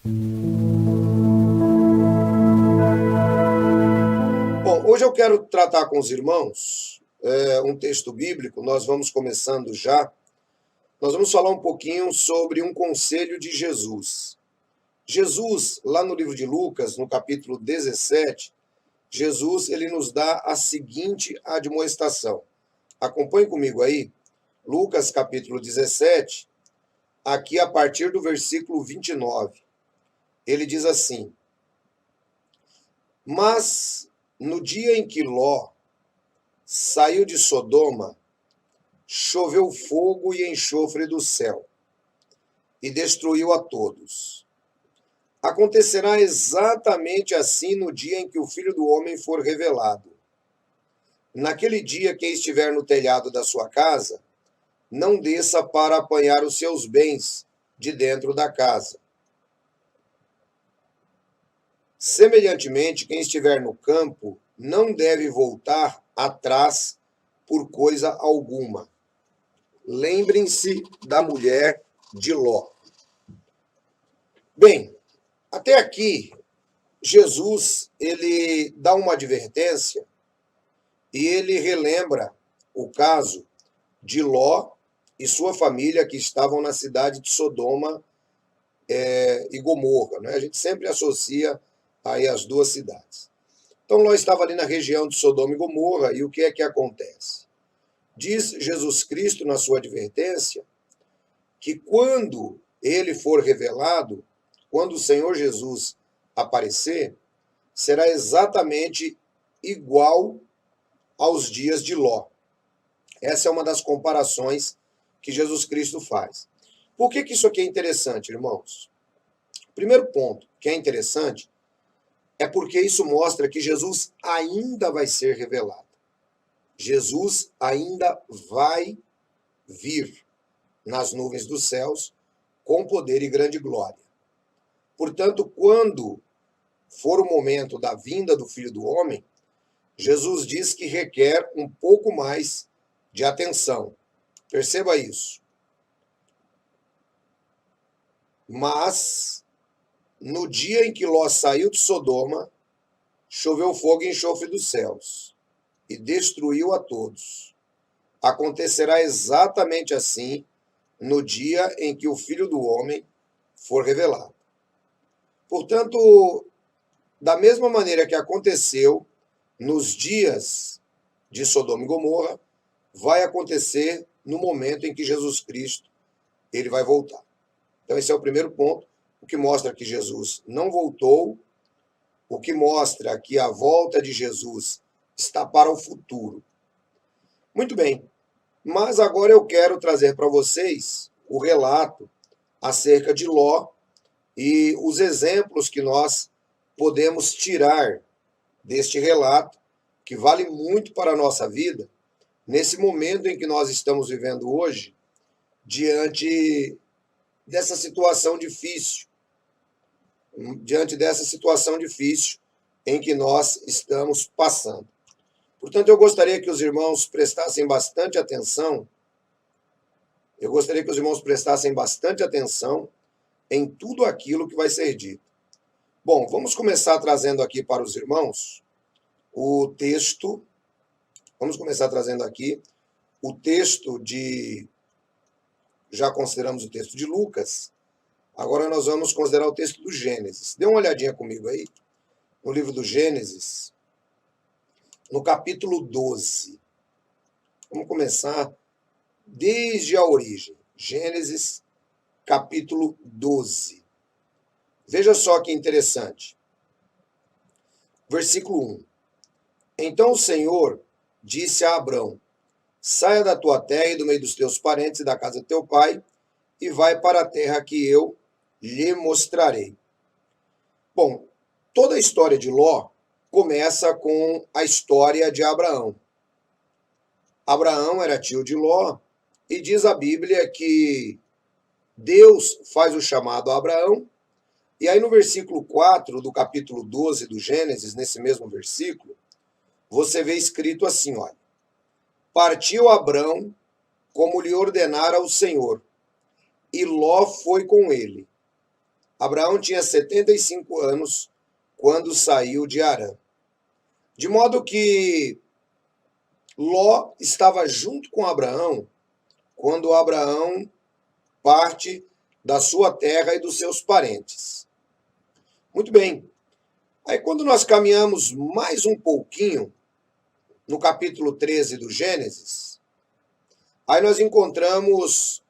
Bom, hoje eu quero tratar com os irmãos um texto bíblico, nós vamos começando já. Nós vamos falar um pouquinho sobre um conselho de Jesus. Jesus, lá no livro de Lucas, no capítulo 17, Jesus ele nos dá a seguinte admoestação. Acompanhe comigo aí, Lucas capítulo 17, aqui a partir do versículo 29. Ele diz assim: Mas no dia em que Ló saiu de Sodoma, choveu fogo e enxofre do céu, e destruiu a todos. Acontecerá exatamente assim no dia em que o Filho do Homem for revelado. Naquele dia, quem estiver no telhado da sua casa, não desça para apanhar os seus bens de dentro da casa. Semelhantemente, quem estiver no campo, não deve voltar atrás por coisa alguma. Lembrem-se da mulher de Ló. Bem, até aqui, Jesus ele dá uma advertência e ele relembra o caso de Ló e sua família que estavam na cidade de Sodoma e Gomorra, né? A gente sempre associa aí as duas cidades. Então Ló estava ali na região de Sodoma e Gomorra e o que é que acontece? Diz Jesus Cristo na sua advertência que quando ele for revelado, quando o Senhor Jesus aparecer, será exatamente igual aos dias de Ló. Essa é uma das comparações que Jesus Cristo faz. Por que isso aqui é interessante, irmãos? O primeiro ponto que é interessante é porque isso mostra que Jesus ainda vai ser revelado. Jesus ainda vai vir nas nuvens dos céus com poder e grande glória. Portanto, quando for o momento da vinda do Filho do Homem, Jesus diz que requer um pouco mais de atenção. Perceba isso. Mas, no dia em que Ló saiu de Sodoma, choveu fogo e enxofre dos céus e destruiu a todos. Acontecerá exatamente assim no dia em que o Filho do Homem for revelado. Portanto, da mesma maneira que aconteceu nos dias de Sodoma e Gomorra, vai acontecer no momento em que Jesus Cristo ele vai voltar. Então esse é o primeiro ponto, o que mostra que Jesus não voltou, o que mostra que a volta de Jesus está para o futuro. Muito bem, mas agora eu quero trazer para vocês o relato acerca de Ló e os exemplos que nós podemos tirar deste relato, que vale muito para a nossa vida, nesse momento em que nós estamos vivendo hoje, diante dessa situação difícil, em que nós estamos passando. Portanto, eu gostaria que os irmãos prestassem bastante atenção, em tudo aquilo que vai ser dito. Bom, vamos começar trazendo aqui para os irmãos o texto. Vamos começar trazendo aqui o texto de. Já consideramos o texto de Lucas. Agora nós vamos considerar o texto do Gênesis. Dê uma olhadinha comigo aí, no livro do Gênesis, no capítulo 12. Vamos começar desde a origem. Gênesis, capítulo 12. Veja só que interessante. Versículo 1. Então o Senhor disse a Abrão: saia da tua terra e do meio dos teus parentes e da casa do teu pai, e vai para a terra que eu lhe mostrarei. Bom, toda a história de Ló começa com a história de Abraão. Abraão era tio de Ló, e diz a Bíblia que Deus faz o chamado a Abraão, e aí no versículo 4 do capítulo 12 do Gênesis, nesse mesmo versículo, você vê escrito assim, olha: partiu Abrão como lhe ordenara o Senhor, e Ló foi com ele. Abraão tinha 75 anos quando saiu de Harã. De modo que Ló estava junto com Abraão quando Abraão parte da sua terra e dos seus parentes. Muito bem. Aí quando nós caminhamos mais um pouquinho, no capítulo 13 do Gênesis, aí nós encontramos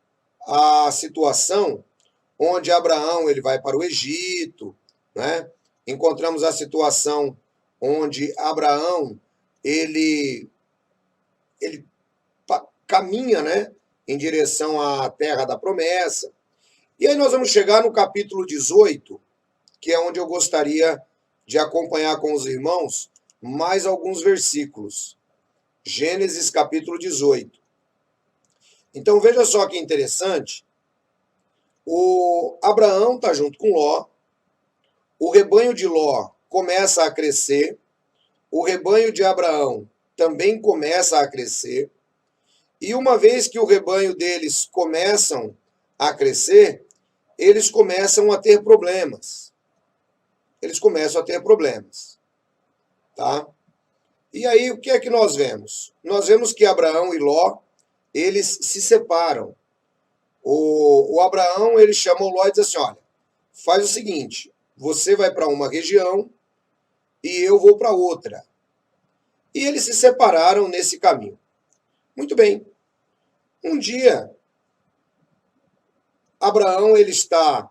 a situação onde Abraão ele vai para o Egito, né? Encontramos a situação onde Abraão ele caminha, né, em direção à terra da promessa. E aí nós vamos chegar no capítulo 18, que é onde eu gostaria de acompanhar com os irmãos mais alguns versículos. Gênesis capítulo 18. Então veja só que interessante. O Abraão está junto com Ló. O rebanho de Ló começa a crescer. O rebanho de Abraão também começa a crescer. E uma vez que o rebanho deles começam a crescer, eles começam a ter problemas. Tá? E aí, o que é que nós vemos? Nós vemos que Abraão e Ló, eles se separam. O Abraão, ele chamou Ló e diz assim, olha, faz o seguinte, você vai para uma região e eu vou para outra. E eles se separaram nesse caminho. Muito bem. Um dia, Abraão, ele está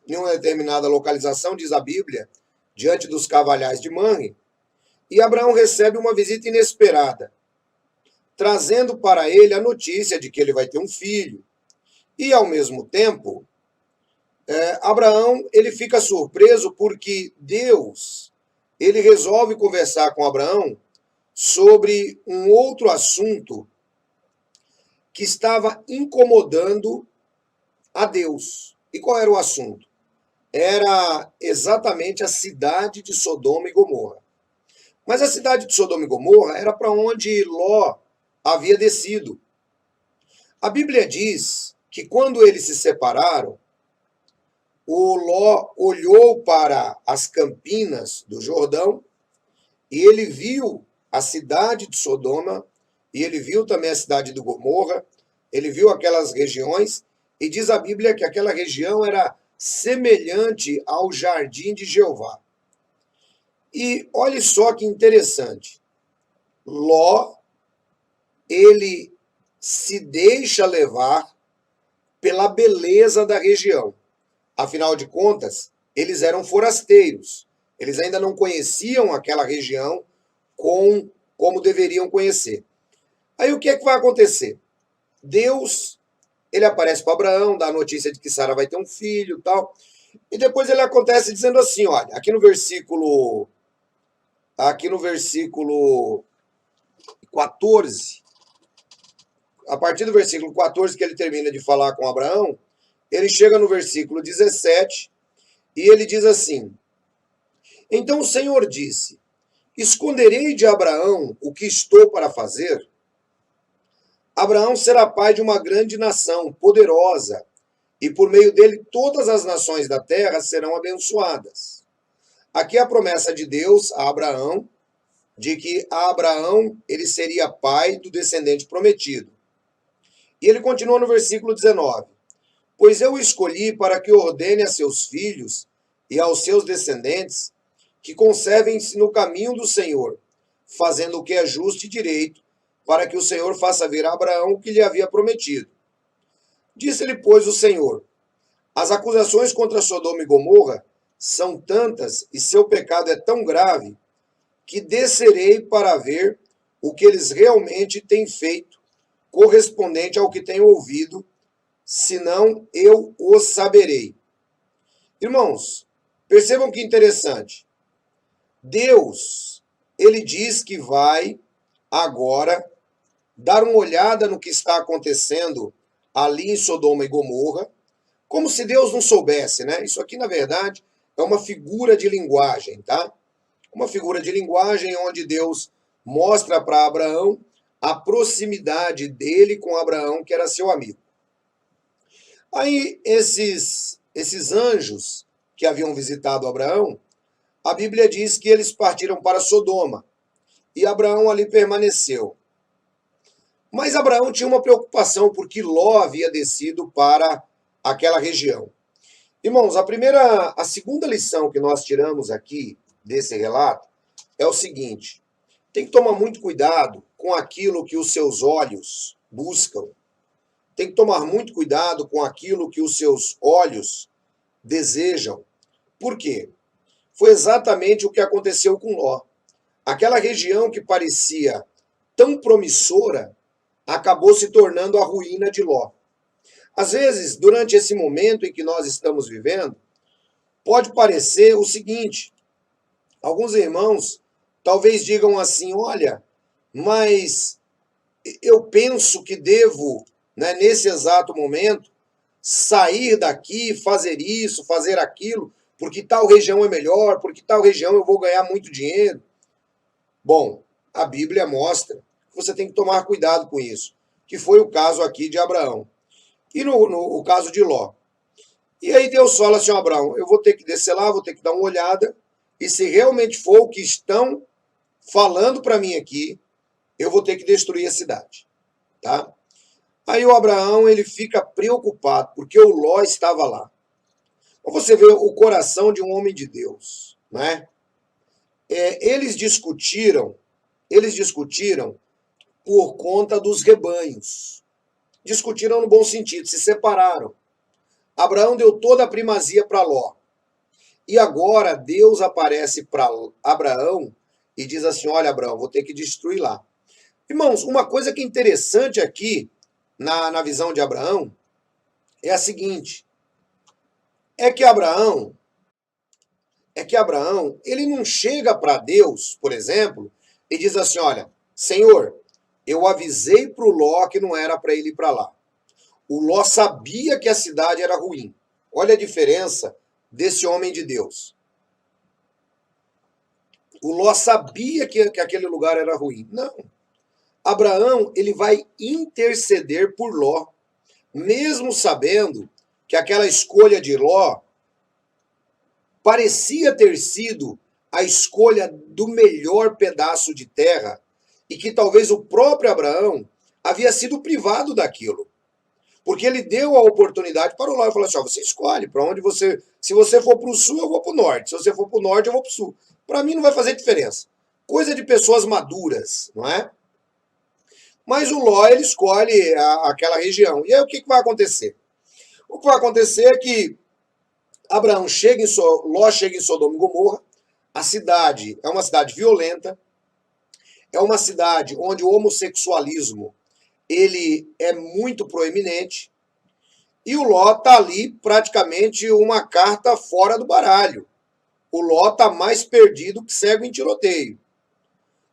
em uma determinada localização, diz a Bíblia, diante dos cavalhais de Manre, e Abraão recebe uma visita inesperada, trazendo para ele a notícia de que ele vai ter um filho. E, ao mesmo tempo, Abraão ele fica surpreso porque Deus ele resolve conversar com Abraão sobre um outro assunto que estava incomodando a Deus. E qual era o assunto? Era exatamente a cidade de Sodoma e Gomorra. Mas a cidade de Sodoma e Gomorra era para onde Ló havia descido. A Bíblia diz que quando eles se separaram, o Ló olhou para as campinas do Jordão e ele viu a cidade de Sodoma e ele viu também a cidade de Gomorra, ele viu aquelas regiões e diz a Bíblia que aquela região era semelhante ao jardim de Jeová. E olhe só que interessante, Ló, ele se deixa levar pela beleza da região. Afinal de contas, eles eram forasteiros. Eles ainda não conheciam aquela região como deveriam conhecer. Aí o que é que vai acontecer? Deus, ele aparece para Abraão, dá a notícia de que Sara vai ter um filho e tal. E depois ele acontece dizendo assim, olha, aqui no versículo 14, a partir do versículo 14 que ele termina de falar com Abraão, ele chega no versículo 17 e ele diz assim, então o Senhor disse, esconderei de Abraão o que estou para fazer? Abraão será pai de uma grande nação, poderosa, e por meio dele todas as nações da terra serão abençoadas. Aqui é a promessa de Deus a Abraão, de que Abraão ele seria pai do descendente prometido. E ele continua no versículo 19. Pois eu o escolhi para que ordene a seus filhos e aos seus descendentes que conservem-se no caminho do Senhor, fazendo o que é justo e direito, para que o Senhor faça ver a Abraão o que lhe havia prometido. Disse-lhe, pois, o Senhor, as acusações contra Sodoma e Gomorra são tantas e seu pecado é tão grave que descerei para ver o que eles realmente têm feito, correspondente ao que tenho ouvido, senão eu o saberei. Irmãos, percebam que interessante. Deus, ele diz que vai agora dar uma olhada no que está acontecendo ali em Sodoma e Gomorra, como se Deus não soubesse, né? Isso aqui, na verdade, é uma figura de linguagem, tá? Uma figura de linguagem onde Deus mostra para Abraão a proximidade dele com Abraão, que era seu amigo. Aí esses esses anjos que haviam visitado Abraão, a Bíblia diz que eles partiram para Sodoma e Abraão ali permaneceu. Mas Abraão tinha uma preocupação porque Ló havia descido para aquela região. Irmãos, a segunda lição que nós tiramos aqui desse relato é o seguinte: tem que tomar muito cuidado com aquilo que os seus olhos buscam. Tem que tomar muito cuidado com aquilo que os seus olhos desejam. Por quê? Foi exatamente o que aconteceu com Ló. Aquela região que parecia tão promissora acabou se tornando a ruína de Ló. Às vezes, durante esse momento em que nós estamos vivendo, pode parecer o seguinte: alguns irmãos talvez digam assim: olha, mas eu penso que devo, né, nesse exato momento, sair daqui, fazer isso, fazer aquilo, porque tal região é melhor, porque tal região eu vou ganhar muito dinheiro. Bom, a Bíblia mostra que você tem que tomar cuidado com isso, que foi o caso aqui de Abraão. E no caso de Ló. E aí Deus fala assim: Abraão, eu vou ter que descer lá, vou ter que dar uma olhada, e se realmente for o que estão falando para mim aqui, eu vou ter que destruir a cidade. Tá? Aí o Abraão, ele fica preocupado, porque o Ló estava lá. Você vê o coração de um homem de Deus, né? Eles discutiram por conta dos rebanhos. Discutiram no bom sentido, se separaram. Abraão deu toda a primazia para Ló. E agora Deus aparece para Abraão e diz assim: olha, Abraão, vou ter que destruir lá. Irmãos, uma coisa que é interessante aqui, na visão de Abraão, é a seguinte: é que Abraão, ele não chega para Deus, por exemplo, e diz assim: olha, Senhor, eu avisei para o Ló que não era para ele ir para lá. O Ló sabia que a cidade era ruim. Olha a diferença desse homem de Deus. O Ló sabia que aquele lugar era ruim. Não. Abraão, ele vai interceder por Ló, mesmo sabendo que aquela escolha de Ló parecia ter sido a escolha do melhor pedaço de terra e que talvez o próprio Abraão havia sido privado daquilo. Porque ele deu a oportunidade para o Ló e falou assim: ó, você escolhe para onde você. Se você for para o sul, eu vou para o norte. Se você for para o norte, eu vou para o sul. Para mim não vai fazer diferença. Coisa de pessoas maduras, não é? Mas o Ló, ele escolhe aquela região. E aí o que vai acontecer? O que vai acontecer é que Ló chega em Sodoma e Gomorra. A cidade é uma cidade violenta. É uma cidade onde o homossexualismo ele é muito proeminente, e o Ló está ali praticamente uma carta fora do baralho. O Ló está mais perdido que cego em tiroteio.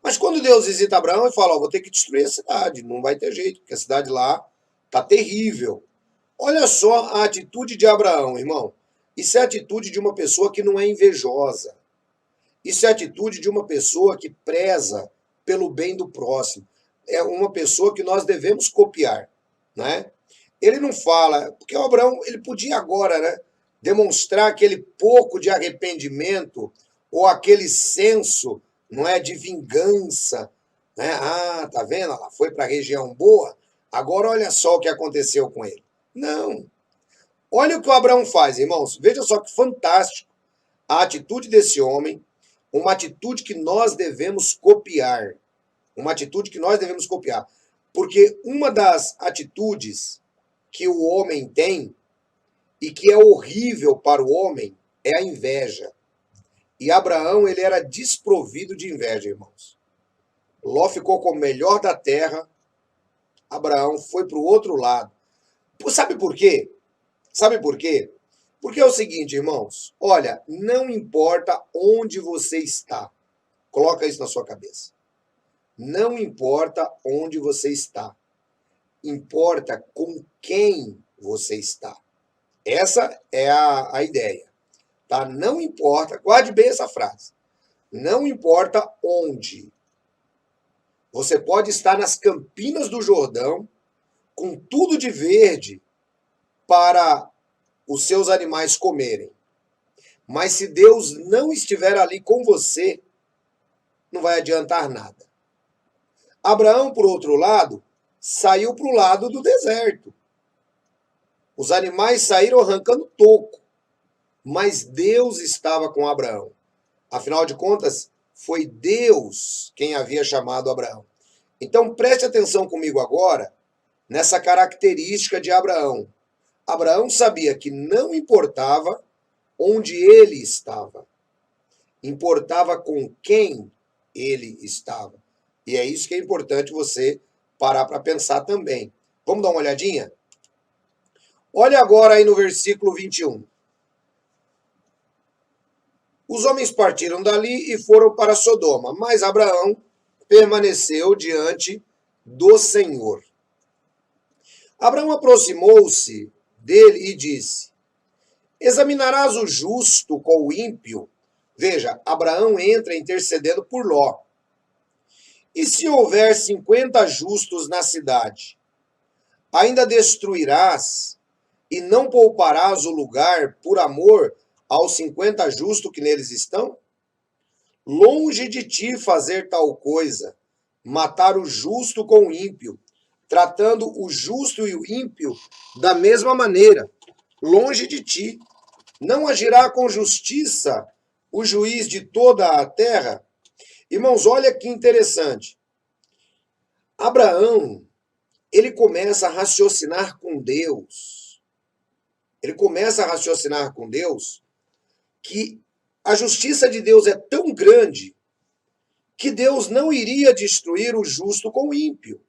Mas quando Deus visita Abraão e fala: ó, vou ter que destruir a cidade, não vai ter jeito, porque a cidade lá está terrível. Olha só a atitude de Abraão, irmão. Isso é a atitude de uma pessoa que não é invejosa. Isso é a atitude de uma pessoa que preza pelo bem do próximo. É uma pessoa que nós devemos copiar, né? Ele não fala, porque o Abraão, ele podia agora, né, demonstrar aquele pouco de arrependimento ou aquele senso, não é, de vingança, né? Ah, tá vendo? Ela foi para a região boa, agora olha só o que aconteceu com ele. Não. Olha o que o Abraão faz, irmãos. Veja só que fantástico a atitude desse homem, uma atitude que nós devemos copiar. Uma atitude que nós devemos copiar. Porque uma das atitudes que o homem tem e que é horrível para o homem é a inveja. E Abraão, ele era desprovido de inveja, irmãos. Ló ficou com o melhor da terra, Abraão foi para o outro lado. Sabe por quê? Sabe por quê? Porque é o seguinte, irmãos, olha, não importa onde você está, coloca isso na sua cabeça. Não importa onde você está, importa com quem você está. Essa é a ideia, tá? Não importa, guarde bem essa frase. Não importa onde. Você pode estar nas Campinas do Jordão, com tudo de verde para os seus animais comerem. Mas se Deus não estiver ali com você, não vai adiantar nada. Abraão, por outro lado, saiu para o lado do deserto. Os animais saíram arrancando toco, mas Deus estava com Abraão. Afinal de contas, foi Deus quem havia chamado Abraão. Então preste atenção comigo agora nessa característica de Abraão. Abraão sabia que não importava onde ele estava, importava com quem ele estava. E é isso que é importante você parar para pensar também. Vamos dar uma olhadinha? Olha agora aí no versículo 21. Os homens partiram dali e foram para Sodoma, mas Abraão permaneceu diante do Senhor. Abraão aproximou-se dele e disse: examinarás o justo com o ímpio? Veja, Abraão entra intercedendo por Ló. E se houver 50 justos na cidade, ainda destruirás e não pouparás o lugar por amor aos 50 justos que neles estão? Longe de ti fazer tal coisa, matar o justo com o ímpio, tratando o justo e o ímpio da mesma maneira. Longe de ti. Não agirá com justiça o juiz de toda a terra? Irmãos, olha que interessante. Abraão, ele começa a raciocinar com Deus. Ele começa a raciocinar com Deus que a justiça de Deus é tão grande que Deus não iria destruir o justo com o ímpio.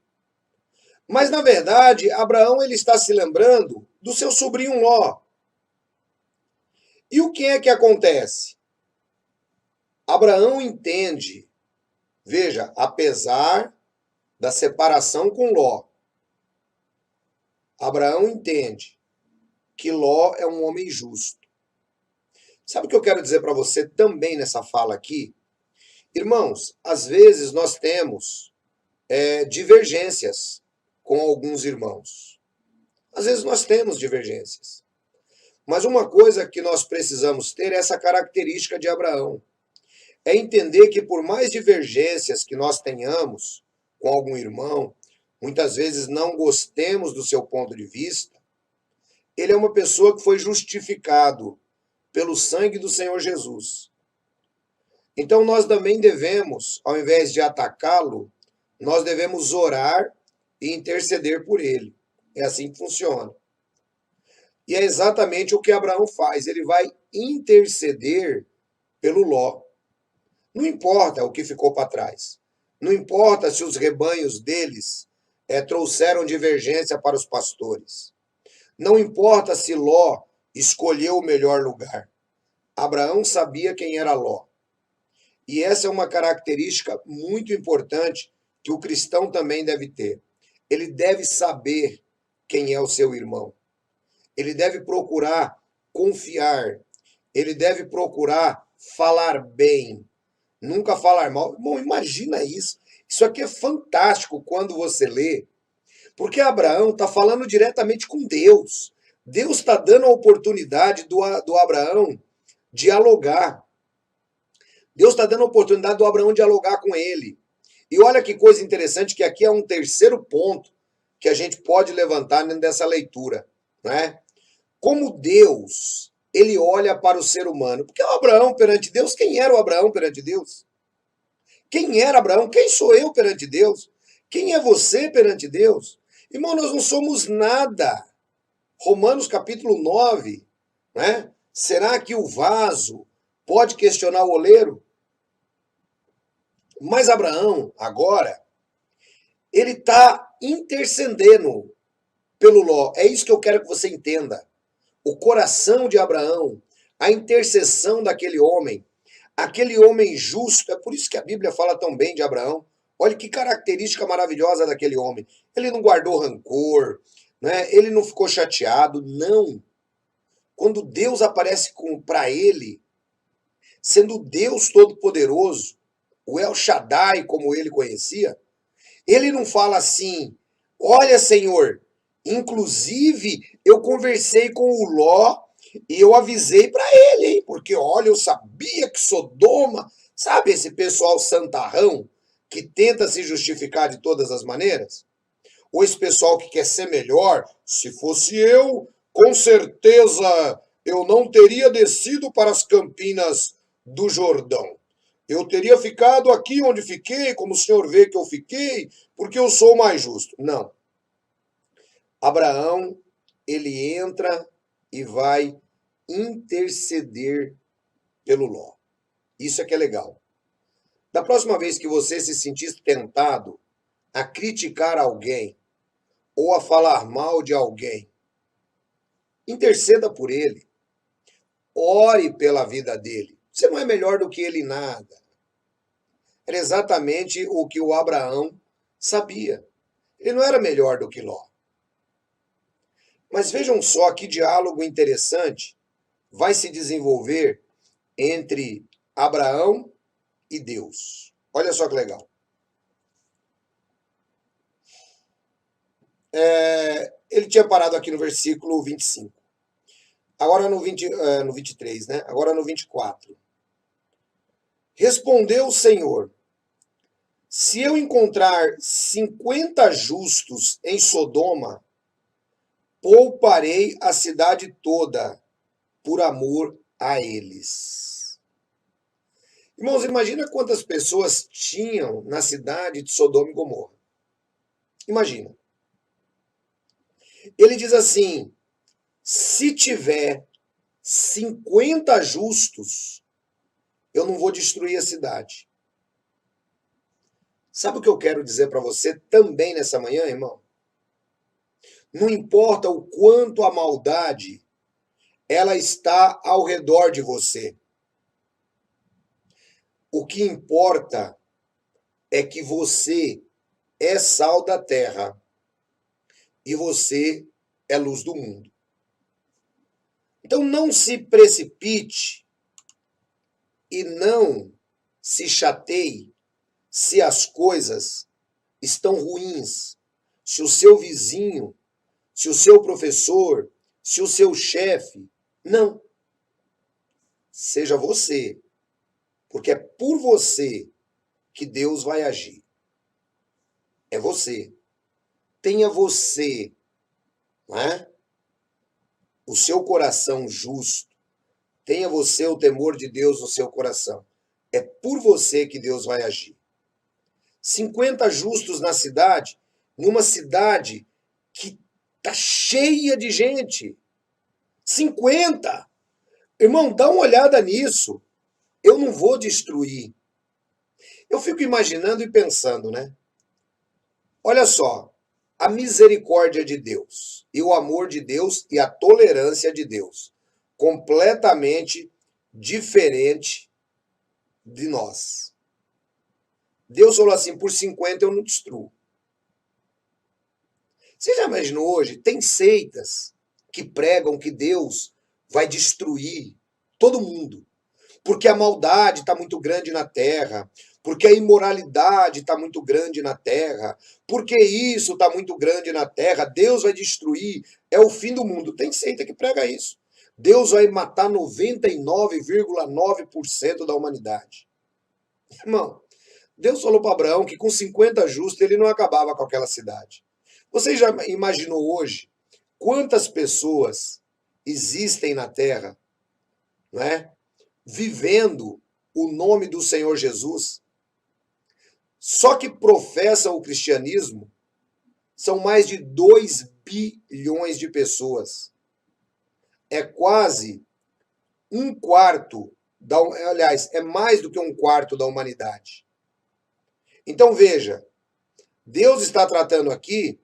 Mas, na verdade, Abraão ele está se lembrando do seu sobrinho Ló. E o que é que acontece? Abraão entende, veja, apesar da separação com Ló, Abraão entende que Ló é um homem justo. Sabe o que eu quero dizer para você também nessa fala aqui? Irmãos, às vezes nós temos divergências com alguns irmãos. Às vezes nós temos divergências. Mas uma coisa que nós precisamos ter é essa característica de Abraão. É entender que por mais divergências que nós tenhamos com algum irmão, muitas vezes não gostemos do seu ponto de vista, ele é uma pessoa que foi justificado pelo sangue do Senhor Jesus. Então nós também devemos, ao invés de atacá-lo, nós devemos orar e interceder por ele. É assim que funciona. E é exatamente o que Abraão faz. Ele vai interceder pelo Ló. Não importa o que ficou para trás. Não importa se os rebanhos deles trouxeram divergência para os pastores. Não importa se Ló escolheu o melhor lugar. Abraão sabia quem era Ló. E essa é uma característica muito importante que o cristão também deve ter. Ele deve saber quem é o seu irmão. Ele deve procurar confiar. Ele deve procurar falar bem. Nunca falar mal. Bom, imagina isso. Isso aqui é fantástico quando você lê. Porque Abraão está falando diretamente com Deus. Deus está dando a oportunidade do Abraão dialogar. Deus está dando a oportunidade do Abraão dialogar com ele. E olha que coisa interessante, que aqui é um terceiro ponto que a gente pode levantar dentro dessa leitura, né? Como Deus, ele olha para o ser humano. Porque o Abraão perante Deus, quem era o Abraão perante Deus? Quem era Abraão? Quem sou eu perante Deus? Quem é você perante Deus? Irmão, nós não somos nada. Romanos capítulo 9, né? Será que o vaso pode questionar o oleiro? Mas Abraão, agora, ele está intercedendo pelo Ló. É isso que eu quero que você entenda. O coração de Abraão, a intercessão daquele homem, aquele homem justo, é por isso que a Bíblia fala tão bem de Abraão. Olha que característica maravilhosa daquele homem. Ele não guardou rancor, né? Ele não ficou chateado, não. Quando Deus aparece para ele, sendo Deus Todo-Poderoso, o El Shaddai, como ele conhecia, ele não fala assim: olha, Senhor, inclusive eu conversei com o Ló E eu avisei para ele, hein? Porque olha, eu sabia que Sodoma, sabe esse pessoal santarrão que tenta se justificar de todas as maneiras? Ou esse pessoal que quer ser melhor? Se fosse eu, com certeza eu não teria descido para as campinas do Jordão. Eu teria ficado aqui onde fiquei, como o senhor vê que eu fiquei, porque eu sou mais justo. Não. Abraão, ele entra e vai interceder pelo Ló. Isso é que é legal. Da próxima vez que você se sentir tentado a criticar alguém ou a falar mal de alguém, interceda por ele. Ore pela vida dele. Você não é melhor do que ele em nada. Era exatamente o que o Abraão sabia. Ele não era melhor do que Ló. Mas vejam só que diálogo interessante vai se desenvolver entre Abraão e Deus. Olha só que legal. Ele tinha parado aqui no versículo 25. Agora no 23, né? Agora no 24. Respondeu o Senhor: se eu encontrar 50 justos em Sodoma, pouparei a cidade toda por amor a eles. Irmãos, imagina quantas pessoas tinham na cidade de Sodoma e Gomorra. Imagina. Ele diz assim: se tiver 50 justos, eu não vou destruir a cidade. Sabe o que eu quero dizer para você também nessa manhã, irmão? Não importa o quanto a maldade ela está ao redor de você. O que importa é que você é sal da terra e você é luz do mundo. Então não se precipite e não se chateie se as coisas estão ruins, se o seu vizinho, se o seu professor, se o seu chefe. Não. Seja você, porque é por você que Deus vai agir. É você. Tenha você, não é? O seu coração justo. Tenha você o temor de Deus no seu coração. É por você que Deus vai agir. 50 justos na cidade, numa cidade que está cheia de gente. 50! Irmão, dá uma olhada nisso. Eu não vou destruir. Eu fico imaginando e pensando, né? Olha só, a misericórdia de Deus, e o amor de Deus e a tolerância de Deus, completamente diferente de nós. Deus falou assim: por 50 eu não destruo. Você já imaginou hoje? Tem seitas que pregam que Deus vai destruir todo mundo, porque a maldade está muito grande na terra, porque a imoralidade está muito grande na terra, porque isso está muito grande na terra, Deus vai destruir, é o fim do mundo. Tem seita que prega isso. Deus vai matar 99,9% da humanidade. Irmão, Deus falou para Abraão que com 50 justos ele não acabava com aquela cidade. Você já imaginou hoje quantas pessoas existem na terra, não é? Vivendo o nome do Senhor Jesus, só que professam o cristianismo, são mais de 2 bilhões de pessoas. É quase um quarto, aliás, é mais do que um quarto da humanidade. Então veja, Deus está tratando aqui,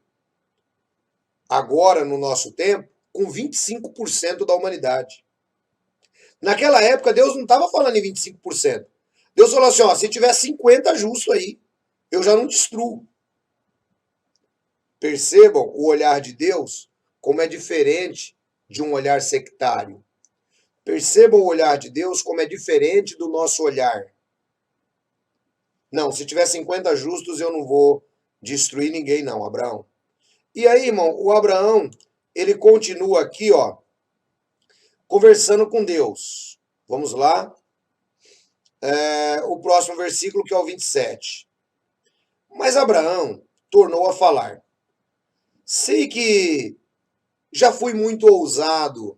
agora no nosso tempo, com 25% da humanidade. Naquela época, Deus não estava falando em 25%. Deus falou assim, ó, se tiver 50 justo aí, eu já não destruo. Percebam o olhar de Deus como é diferente de um olhar sectário. Percebam o olhar de Deus como é diferente do nosso olhar. Não, se tiver 50 justos, eu não vou destruir ninguém não, Abraão. E aí, irmão, o Abraão, ele continua aqui, ó, conversando com Deus. Vamos lá. O próximo versículo, que é o 27. Mas Abraão tornou a falar: sei que já fui muito ousado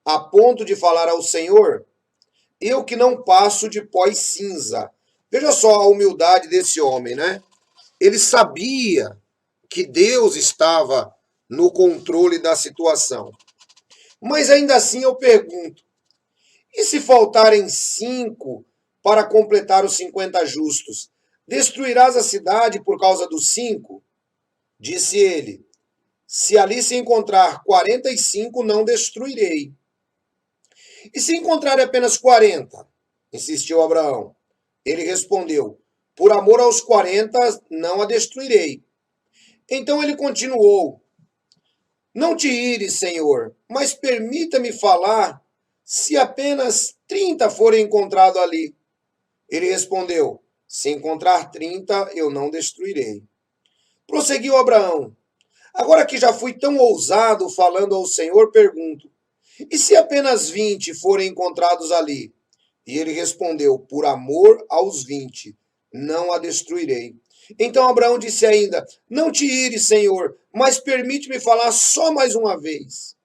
a ponto de falar ao Senhor, eu que não passo de pó e cinza. Veja só a humildade desse homem, né? Ele sabia que Deus estava no controle da situação. Mas ainda assim eu pergunto: e se faltarem 5 para completar os 50 justos? Destruirás a cidade por causa dos 5? Disse ele: se ali se encontrar 45, não destruirei. E se encontrar apenas 40? Insistiu Abraão. Ele respondeu: por amor aos 40, não a destruirei. Então ele continuou: não te ires, Senhor, mas permita-me falar se apenas 30 forem encontrados ali. Ele respondeu: se encontrar 30, eu não destruirei. Prosseguiu Abraão: agora que já fui tão ousado falando ao Senhor, pergunto: e se apenas 20 forem encontrados ali? E ele respondeu: por amor aos 20, não a destruirei. Então Abraão disse ainda: não te ires, Senhor, mas permite-me falar só mais uma vez.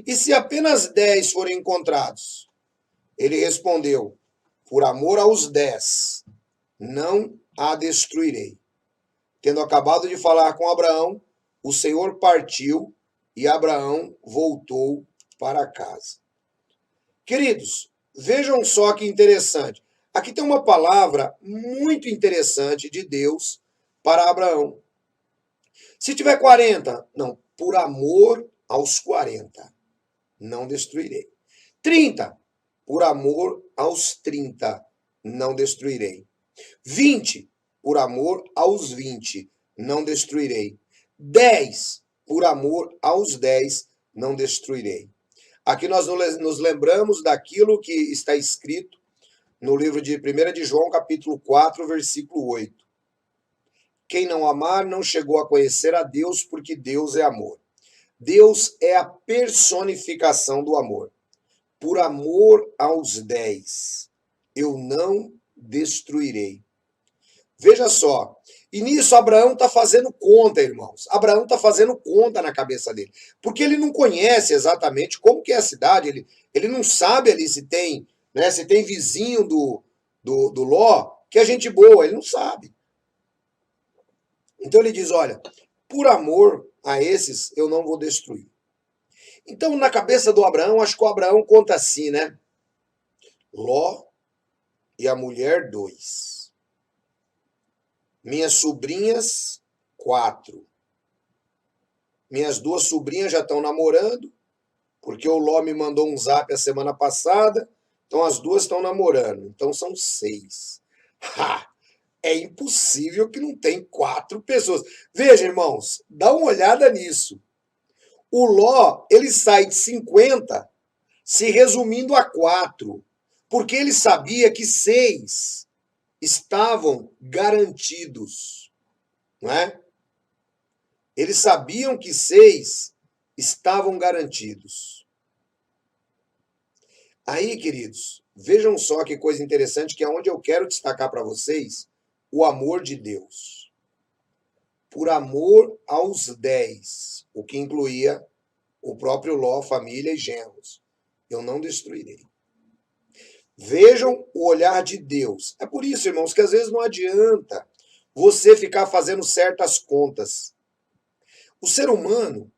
E se apenas 10 forem encontrados? Ele respondeu: por amor aos 10, não a destruirei. Tendo acabado de falar com Abraão, o Senhor partiu e Abraão voltou para casa. Queridos, vejam só que interessante. Aqui tem uma palavra muito interessante de Deus para Abraão. Se tiver 40, não, por amor aos 40, não destruirei. 30, por amor aos 30, não destruirei. 20, por amor aos 20, não destruirei. 10, por amor aos 10, não destruirei. Aqui nós nos lembramos daquilo que está escrito no livro de 1 de João, capítulo 4, versículo 8. Quem não amar não chegou a conhecer a Deus, porque Deus é amor. Deus é a personificação do amor. Por amor aos 10, eu não destruirei. Veja só, e nisso Abraão está fazendo conta, irmãos. Abraão está fazendo conta na cabeça dele. Porque ele não conhece exatamente como que é a cidade, ele não sabe ali se tem, né, se tem vizinho do Ló, que é gente boa, ele não sabe. Então ele diz: olha, por amor a esses eu não vou destruir. Então, na cabeça do Abraão, acho que o Abraão conta assim, né? Ló e a mulher, 2. Minhas sobrinhas, 4. Minhas 2 sobrinhas já estão namorando, porque o Ló me mandou um zap a semana passada, então as 2 estão namorando, então são 6. Ha! É impossível que não tem 4 pessoas. Veja, irmãos, dá uma olhada nisso. O Ló, ele sai de 50 se resumindo a 4, porque ele sabia que 6 estavam garantidos, não é? Eles sabiam que 6 estavam garantidos. Aí, queridos, vejam só que coisa interessante, que é onde eu quero destacar para vocês o amor de Deus. Por amor aos 10, o que incluía o próprio Ló, família e genros, eu não destruirei. Vejam o olhar de Deus. É por isso, irmãos, que às vezes não adianta você ficar fazendo certas contas. O ser humano,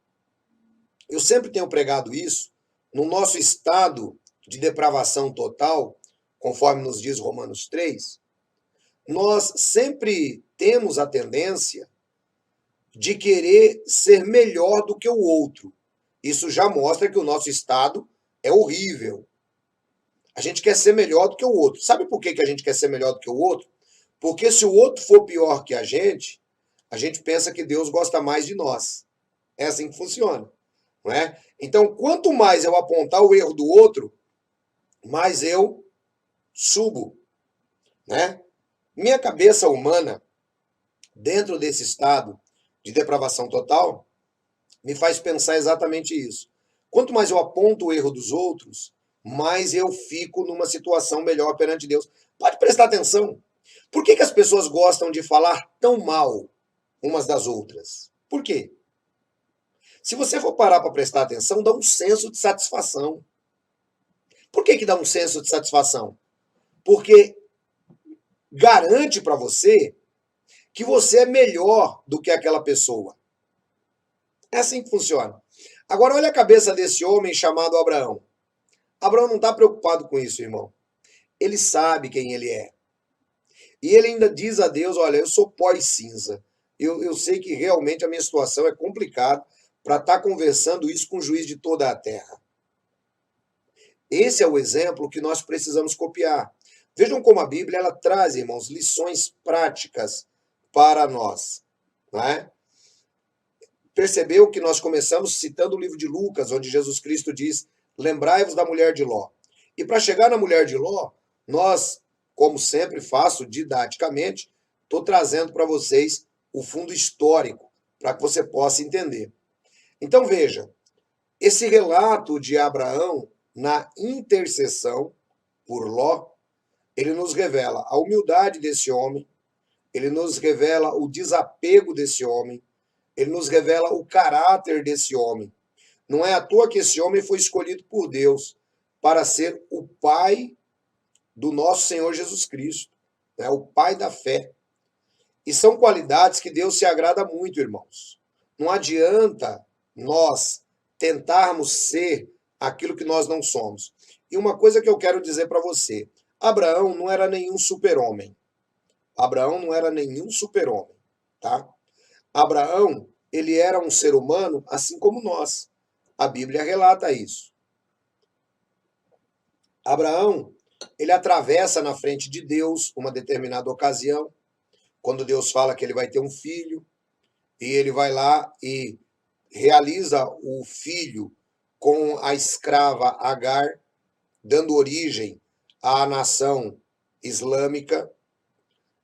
eu sempre tenho pregado isso, no nosso estado de depravação total, conforme nos diz Romanos 3, nós sempre temos a tendência de querer ser melhor do que o outro. Isso já mostra que o nosso estado é horrível. A gente quer ser melhor do que o outro. Sabe por que a gente quer ser melhor do que o outro? Porque se o outro for pior que a gente pensa que Deus gosta mais de nós. É assim que funciona, não é? Então, quanto mais eu apontar o erro do outro, mais eu subo, né? Minha cabeça humana, dentro desse estado de depravação total, me faz pensar exatamente isso. Quanto mais eu aponto o erro dos outros, mais eu fico numa situação melhor perante Deus. Pode prestar atenção. Por que as pessoas gostam de falar tão mal umas das outras? Por quê? Se você for parar para prestar atenção, dá um senso de satisfação. Por que dá um senso de satisfação? Porque garante para você que você é melhor do que aquela pessoa. É assim que funciona. Agora olha a cabeça desse homem chamado Abraão. Abraão não está preocupado com isso, irmão. Ele sabe quem ele é. E ele ainda diz a Deus, olha, eu sou pó e cinza. Eu sei que realmente a minha situação é complicada para estar conversando isso com o juiz de toda a terra. Esse é o exemplo que nós precisamos copiar. Vejam como a Bíblia ela traz, irmãos, lições práticas para nós. Não é? Percebeu que nós começamos citando o livro de Lucas, onde Jesus Cristo diz, lembrai-vos da mulher de Ló. E para chegar na mulher de Ló, nós, como sempre faço didaticamente, estou trazendo para vocês o fundo histórico, para que você possa entender. Então veja, esse relato de Abraão na intercessão por Ló, ele nos revela a humildade desse homem, ele nos revela o desapego desse homem, ele nos revela o caráter desse homem. Não é à toa que esse homem foi escolhido por Deus para ser o pai do nosso Senhor Jesus Cristo, né? O pai da fé. E são qualidades que Deus se agrada muito, irmãos. Não adianta nós tentarmos ser aquilo que nós não somos. E uma coisa que eu quero dizer para você, Abraão não era nenhum super-homem. Abraão não era nenhum super-homem, tá? Abraão, ele era um ser humano assim como nós. A Bíblia relata isso. Abraão, ele atravessa na frente de Deus uma determinada ocasião, quando Deus fala que ele vai ter um filho, e ele vai lá e realiza o filho com a escrava Agar, dando origem à nação islâmica,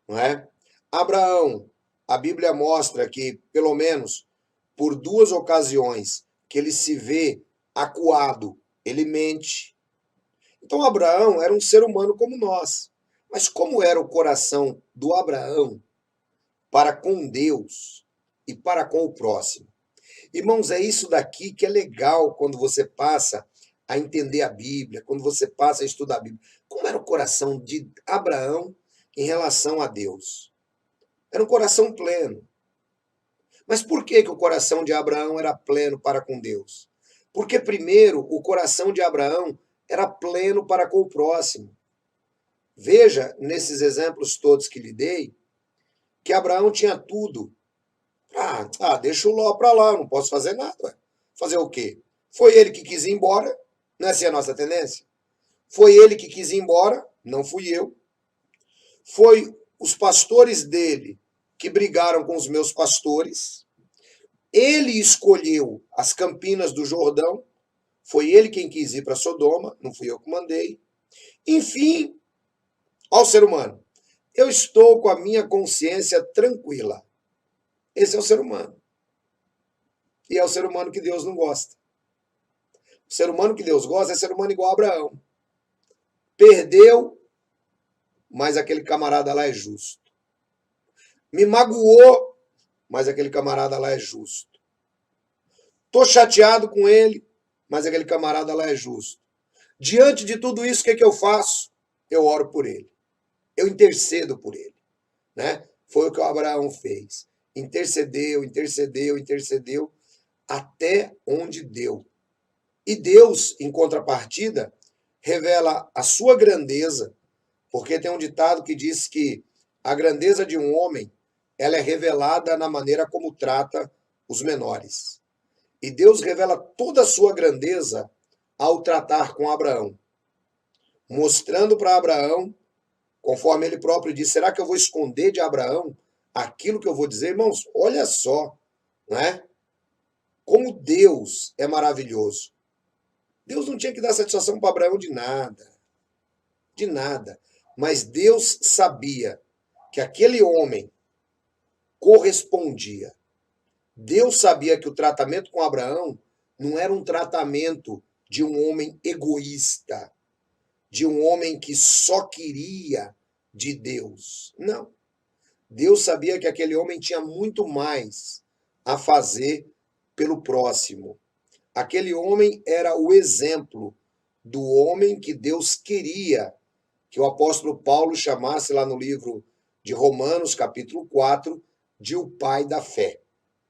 não é? Abraão, a Bíblia mostra que, pelo menos por 2 ocasiões, que ele se vê acuado, ele mente. Então Abraão era um ser humano como nós. Mas como era o coração do Abraão para com Deus e para com o próximo? Irmãos, é isso daqui que é legal quando você passa a entender a Bíblia, quando você passa a estudar a Bíblia. Como era o coração de Abraão em relação a Deus? Era um coração pleno. Mas por que o coração de Abraão era pleno para com Deus? Porque, primeiro, o coração de Abraão era pleno para com o próximo. Veja, nesses exemplos todos que lhe dei, que Abraão tinha tudo. Deixa o Ló para lá, eu não posso fazer nada. Ué. Fazer o quê? Foi ele que quis ir embora, não é assim a nossa tendência? Foi ele que quis ir embora, não fui eu. Foi os pastores dele que brigaram com os meus pastores. Ele escolheu as campinas do Jordão. Foi ele quem quis ir para Sodoma, não fui eu que mandei. Enfim, ao ser humano, eu estou com a minha consciência tranquila. Esse é o ser humano. E é o ser humano que Deus não gosta. O ser humano que Deus gosta é ser humano igual a Abraão. Perdeu, mas aquele camarada lá é justo. Me magoou, mas aquele camarada lá é justo. Tô chateado com ele, mas aquele camarada lá é justo. Diante de tudo isso, o que eu faço? Eu oro por ele. Eu intercedo por ele. Né? Foi o que o Abraão fez. Intercedeu, intercedeu, intercedeu, até onde deu. E Deus, em contrapartida, revela a sua grandeza, porque tem um ditado que diz que a grandeza de um homem, ela é revelada na maneira como trata os menores. E Deus revela toda a sua grandeza ao tratar com Abraão, mostrando para Abraão, conforme ele próprio disse, será que eu vou esconder de Abraão aquilo que eu vou dizer? Irmãos, olha só, né? Como Deus é maravilhoso. Deus não tinha que dar satisfação para Abraão de nada. De nada. Mas Deus sabia que aquele homem correspondia. Deus sabia que o tratamento com Abraão não era um tratamento de um homem egoísta, de um homem que só queria de Deus. Não. Deus sabia que aquele homem tinha muito mais a fazer pelo próximo. Aquele homem era o exemplo do homem que Deus queria que o apóstolo Paulo chamasse lá no livro de Romanos, capítulo 4, de o pai da fé.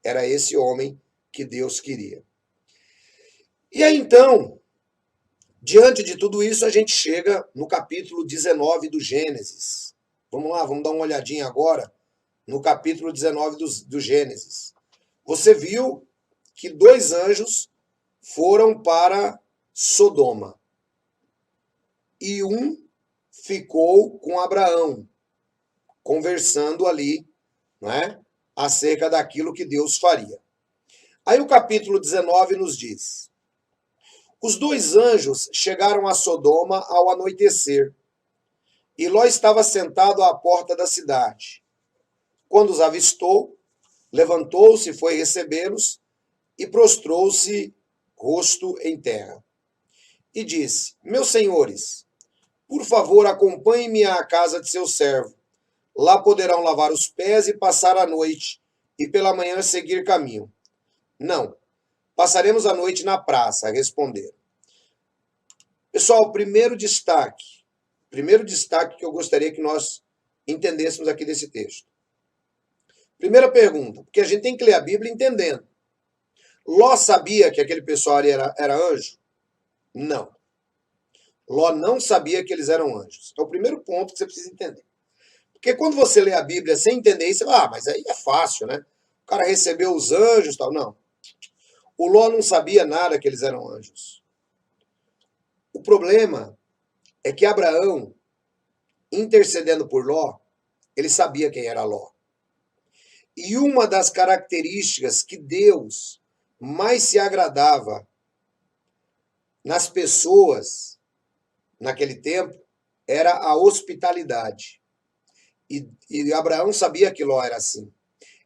Era esse homem que Deus queria. E aí então, diante de tudo isso, a gente chega no capítulo 19 do Gênesis. Vamos lá, vamos dar uma olhadinha agora no capítulo 19 do Gênesis. Você viu que 2 anjos foram para Sodoma. E um ficou com Abraão, conversando ali, né, acerca daquilo que Deus faria. Aí o capítulo 19 nos diz: os 2 anjos chegaram a Sodoma ao anoitecer, e Ló estava sentado à porta da cidade. Quando os avistou, levantou-se e foi recebê-los, e prostrou-se rosto em terra. E disse: meus senhores, por favor, acompanhem-me à casa de seu servo. Lá poderão lavar os pés e passar a noite, e pela manhã seguir caminho. Não, passaremos a noite na praça, responderam. Pessoal, primeiro destaque que eu gostaria que nós entendêssemos aqui desse texto. Primeira pergunta, porque a gente tem que ler a Bíblia entendendo. Ló sabia que aquele pessoal ali era anjo? Não. Ló não sabia que eles eram anjos. É o primeiro ponto que você precisa entender. Porque quando você lê a Bíblia sem entender isso, você fala, mas aí é fácil, né? O cara recebeu os anjos e tal. Não. O Ló não sabia nada que eles eram anjos. O problema é que Abraão, intercedendo por Ló, ele sabia quem era Ló. E uma das características que Deus mais se agradava nas pessoas naquele tempo era a hospitalidade. E Abraão sabia que Ló era assim.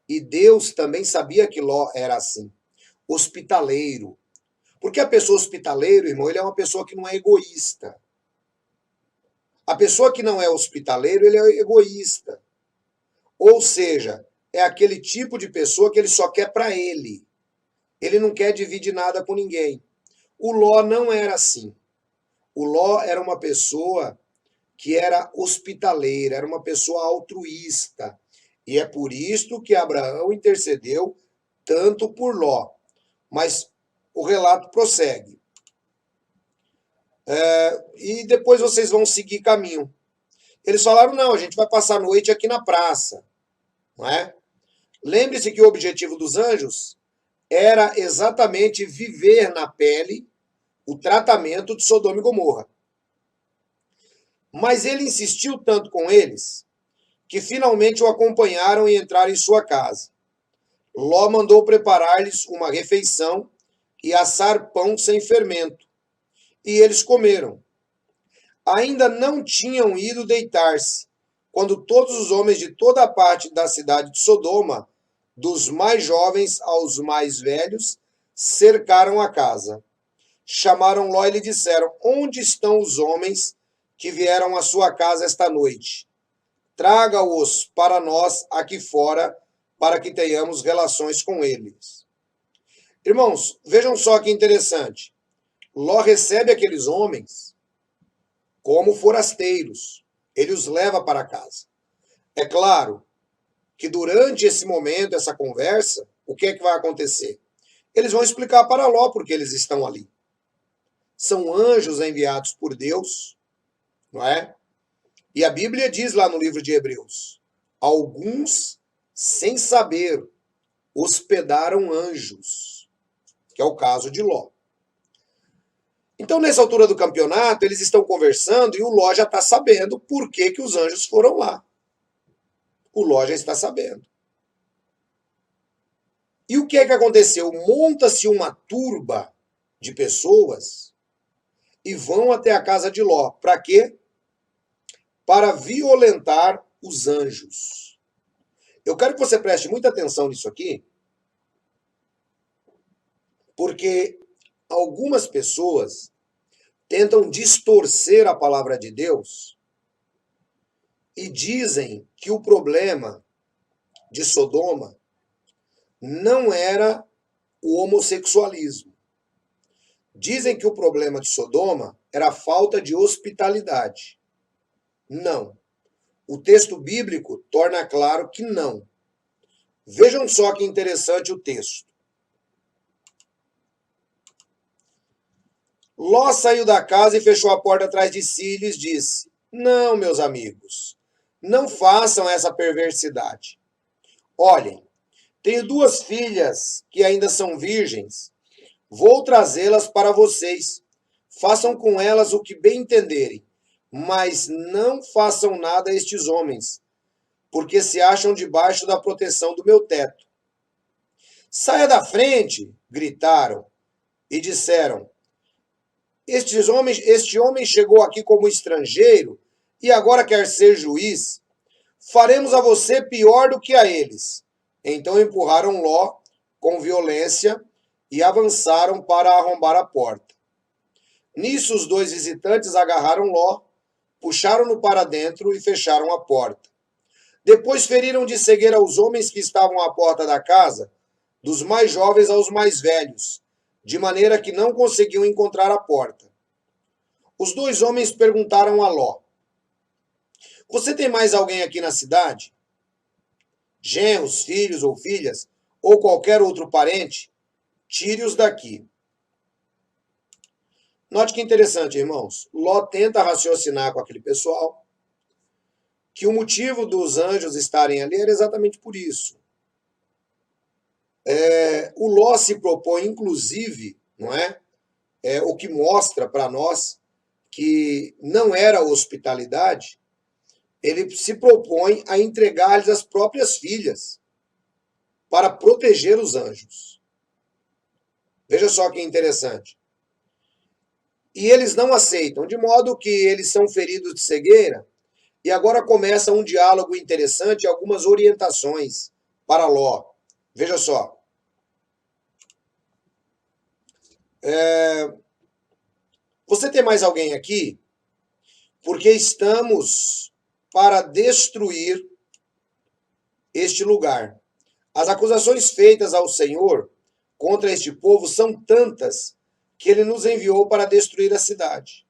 E Deus também sabia que Ló era assim. Hospitaleiro. Porque a pessoa hospitaleiro, irmão, ele é uma pessoa que não é egoísta. A pessoa que não é hospitaleiro, ele é egoísta. Ou seja, é aquele tipo de pessoa que ele só quer para ele. Ele não quer dividir nada com ninguém. O Ló não era assim. O Ló era uma pessoa que era hospitaleira, era uma pessoa altruísta. E é por isso que Abraão intercedeu tanto por Ló. Mas o relato prossegue. E depois vocês vão seguir caminho. Eles falaram, não, a gente vai passar a noite aqui na praça. Não é? Lembre-se que o objetivo dos anjos era exatamente viver na pele o tratamento de Sodoma e Gomorra. Mas ele insistiu tanto com eles que finalmente o acompanharam e entraram em sua casa. Ló mandou preparar-lhes uma refeição e assar pão sem fermento. E eles comeram. Ainda não tinham ido deitar-se, quando todos os homens de toda a parte da cidade de Sodoma, dos mais jovens aos mais velhos, cercaram a casa. Chamaram Ló e lhe disseram: onde estão os homens que vieram à sua casa esta noite? Traga-os para nós aqui fora, para que tenhamos relações com eles. Irmãos, vejam só que interessante. Ló recebe aqueles homens como forasteiros. Ele os leva para casa. É claro que durante esse momento, essa conversa, o que é que vai acontecer? Eles vão explicar para Ló porque eles estão ali. São anjos enviados por Deus, não é? E a Bíblia diz lá no livro de Hebreus: alguns, sem saber, hospedaram anjos, que é o caso de Ló. Então, nessa altura do campeonato, eles estão conversando e o Ló já está sabendo por que os anjos foram lá. O Ló já está sabendo. E o que é que aconteceu? Monta-se uma turba de pessoas e vão até a casa de Ló. Para quê? Para violentar os anjos. Eu quero que você preste muita atenção nisso aqui, porque algumas pessoas tentam distorcer a palavra de Deus e dizem que o problema de Sodoma não era o homossexualismo. Dizem que o problema de Sodoma era a falta de hospitalidade. Não. O texto bíblico torna claro que não. Vejam só que interessante o texto. Ló saiu da casa e fechou a porta atrás de si e lhes disse: Não, meus amigos, não façam essa perversidade. Olhem, tenho 2 filhas que ainda são virgens. Vou trazê-las para vocês. Façam com elas o que bem entenderem, mas não façam nada a estes homens, porque se acham debaixo da proteção do meu teto. Saia da frente, gritaram, e disseram: Este homem chegou aqui como estrangeiro e agora quer ser juiz. Faremos a você pior do que a eles. Então empurraram Ló com violência e avançaram para arrombar a porta. Nisso, os 2 visitantes agarraram Ló, puxaram-no para dentro e fecharam a porta. Depois feriram de cegueira os homens que estavam à porta da casa, dos mais jovens aos mais velhos, de maneira que não conseguiam encontrar a porta. Os 2 homens perguntaram a Ló: Você tem mais alguém aqui na cidade? Genros, filhos ou filhas, ou qualquer outro parente? Tire-os daqui. Note que interessante, irmãos. Ló tenta raciocinar com aquele pessoal que o motivo dos anjos estarem ali era exatamente por isso. O Ló se propõe, inclusive, não é? O que mostra para nós que não era hospitalidade, ele se propõe a entregar-lhes as próprias filhas para proteger os anjos. Veja só que interessante. E eles não aceitam, de modo que eles são feridos de cegueira, e agora começa um diálogo interessante e algumas orientações para Ló. Veja só. Você tem mais alguém aqui? Porque estamos para destruir este lugar. As acusações feitas ao Senhor contra este povo são tantas que ele nos enviou para destruir a cidade.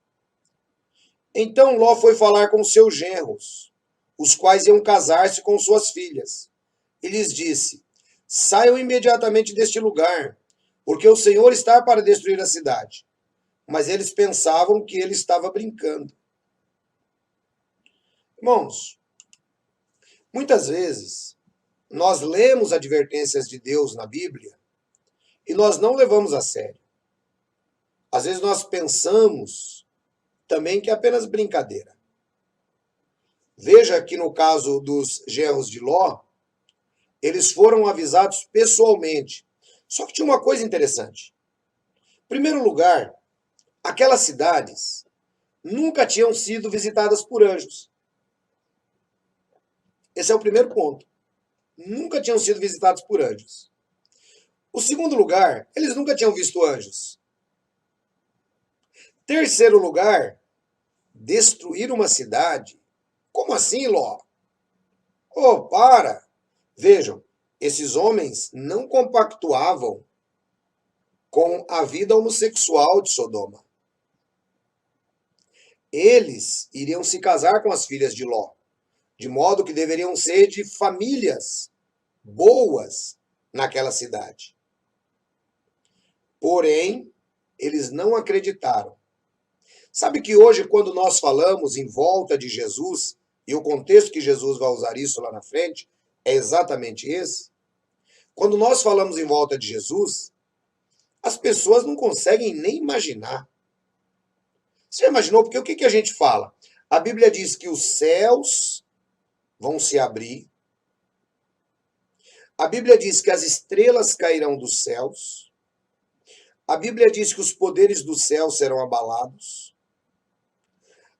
Então Ló foi falar com seus genros, os quais iam casar-se com suas filhas, e lhes disse: Saiam imediatamente deste lugar, porque o Senhor está para destruir a cidade. Mas eles pensavam que ele estava brincando. Irmãos, muitas vezes nós lemos advertências de Deus na Bíblia e nós não levamos a sério. Às vezes nós pensamos também que é apenas brincadeira. Veja que no caso dos genros de Ló, eles foram avisados pessoalmente. Só que tinha uma coisa interessante. Em primeiro lugar, aquelas cidades nunca tinham sido visitadas por anjos. Esse é o primeiro ponto. Nunca tinham sido visitados por anjos. O segundo lugar, eles nunca tinham visto anjos. Terceiro lugar, destruir uma cidade. Como assim, Ló? Oh, para! Vejam, esses homens não compactuavam com a vida homossexual de Sodoma. Eles iriam se casar com as filhas de Ló, de modo que deveriam ser de famílias boas naquela cidade. Porém, eles não acreditaram. Sabe que hoje, quando nós falamos em volta de Jesus, e o contexto que Jesus vai usar isso lá na frente, é exatamente esse. Quando nós falamos em volta de Jesus, as pessoas não conseguem nem imaginar. Você já imaginou? Porque o que a gente fala? A Bíblia diz que os céus vão se abrir. A Bíblia diz que as estrelas cairão dos céus. A Bíblia diz que os poderes do céu serão abalados.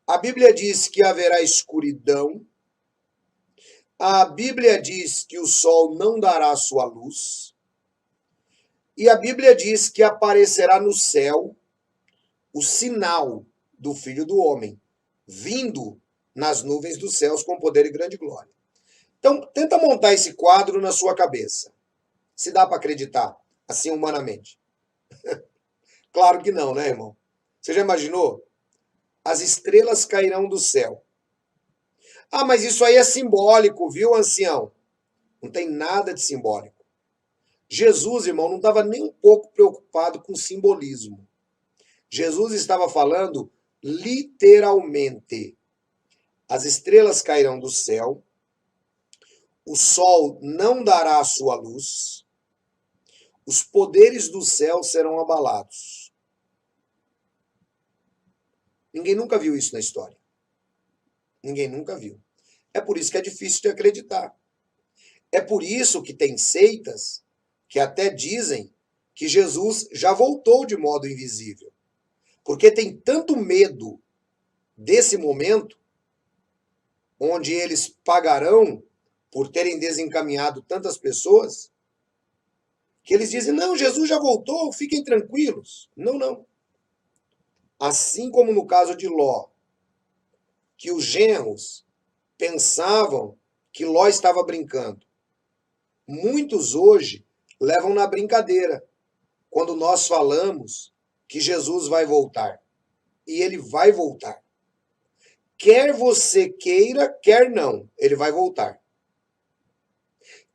A Bíblia diz que haverá escuridão. A Bíblia diz que o sol não dará sua luz. E a Bíblia diz que aparecerá no céu o sinal do Filho do Homem, vindo nas nuvens dos céus com poder e grande glória. Então, tenta montar esse quadro na sua cabeça. Se dá para acreditar, assim humanamente. Claro que não, né, irmão? Você já imaginou? As estrelas cairão do céu. Ah, mas isso aí é simbólico, viu, ancião? Não tem nada de simbólico. Jesus, irmão, não estava nem um pouco preocupado com simbolismo. Jesus estava falando literalmente. As estrelas cairão do céu, o sol não dará a sua luz, os poderes do céu serão abalados. Ninguém nunca viu isso na história. Ninguém nunca viu. É por isso que é difícil de acreditar. É por isso que tem seitas que até dizem que Jesus já voltou de modo invisível. Porque tem tanto medo desse momento, onde eles pagarão por terem desencaminhado tantas pessoas, que eles dizem, não, Jesus já voltou, fiquem tranquilos. Não, não. Assim como no caso de Ló, que os genros pensavam que Ló estava brincando. Muitos hoje levam na brincadeira quando nós falamos que Jesus vai voltar. E ele vai voltar. Quer você queira, quer não, ele vai voltar.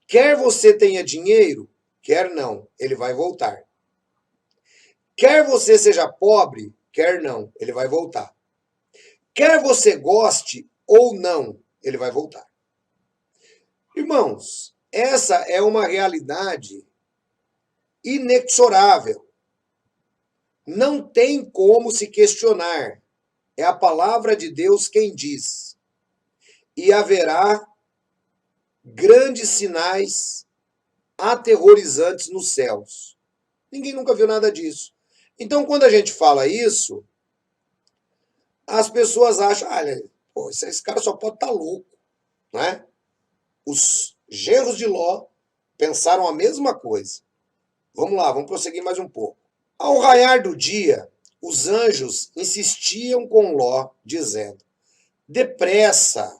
Quer você tenha dinheiro, quer não, ele vai voltar. Quer você seja pobre, quer não, ele vai voltar. Quer você goste ou não, ele vai voltar. Irmãos, essa é uma realidade inexorável. Não tem como se questionar. É a palavra de Deus quem diz. E haverá grandes sinais aterrorizantes nos céus. Ninguém nunca viu nada disso. Então, quando a gente fala isso, as pessoas acham, pô, esse cara só pode estar louco, né? Os genros de Ló pensaram a mesma coisa. Vamos lá, vamos prosseguir mais um pouco. Ao raiar do dia, os anjos insistiam com Ló, dizendo, depressa,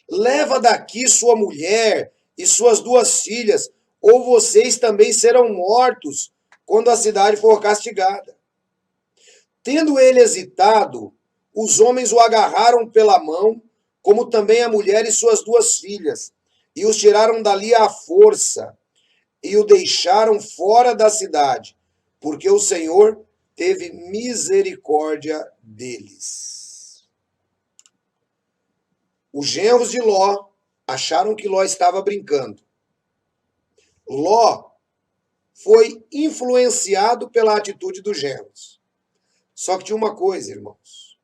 leva daqui sua mulher e suas 2 filhas, ou vocês também serão mortos quando a cidade for castigada. Tendo ele hesitado, os homens o agarraram pela mão, como também a mulher e suas 2 filhas, e os tiraram dali à força, e o deixaram fora da cidade, porque o Senhor teve misericórdia deles. Os genros de Ló acharam que Ló estava brincando. Ló foi influenciado pela atitude dos genros. Só que tinha uma coisa, irmãos.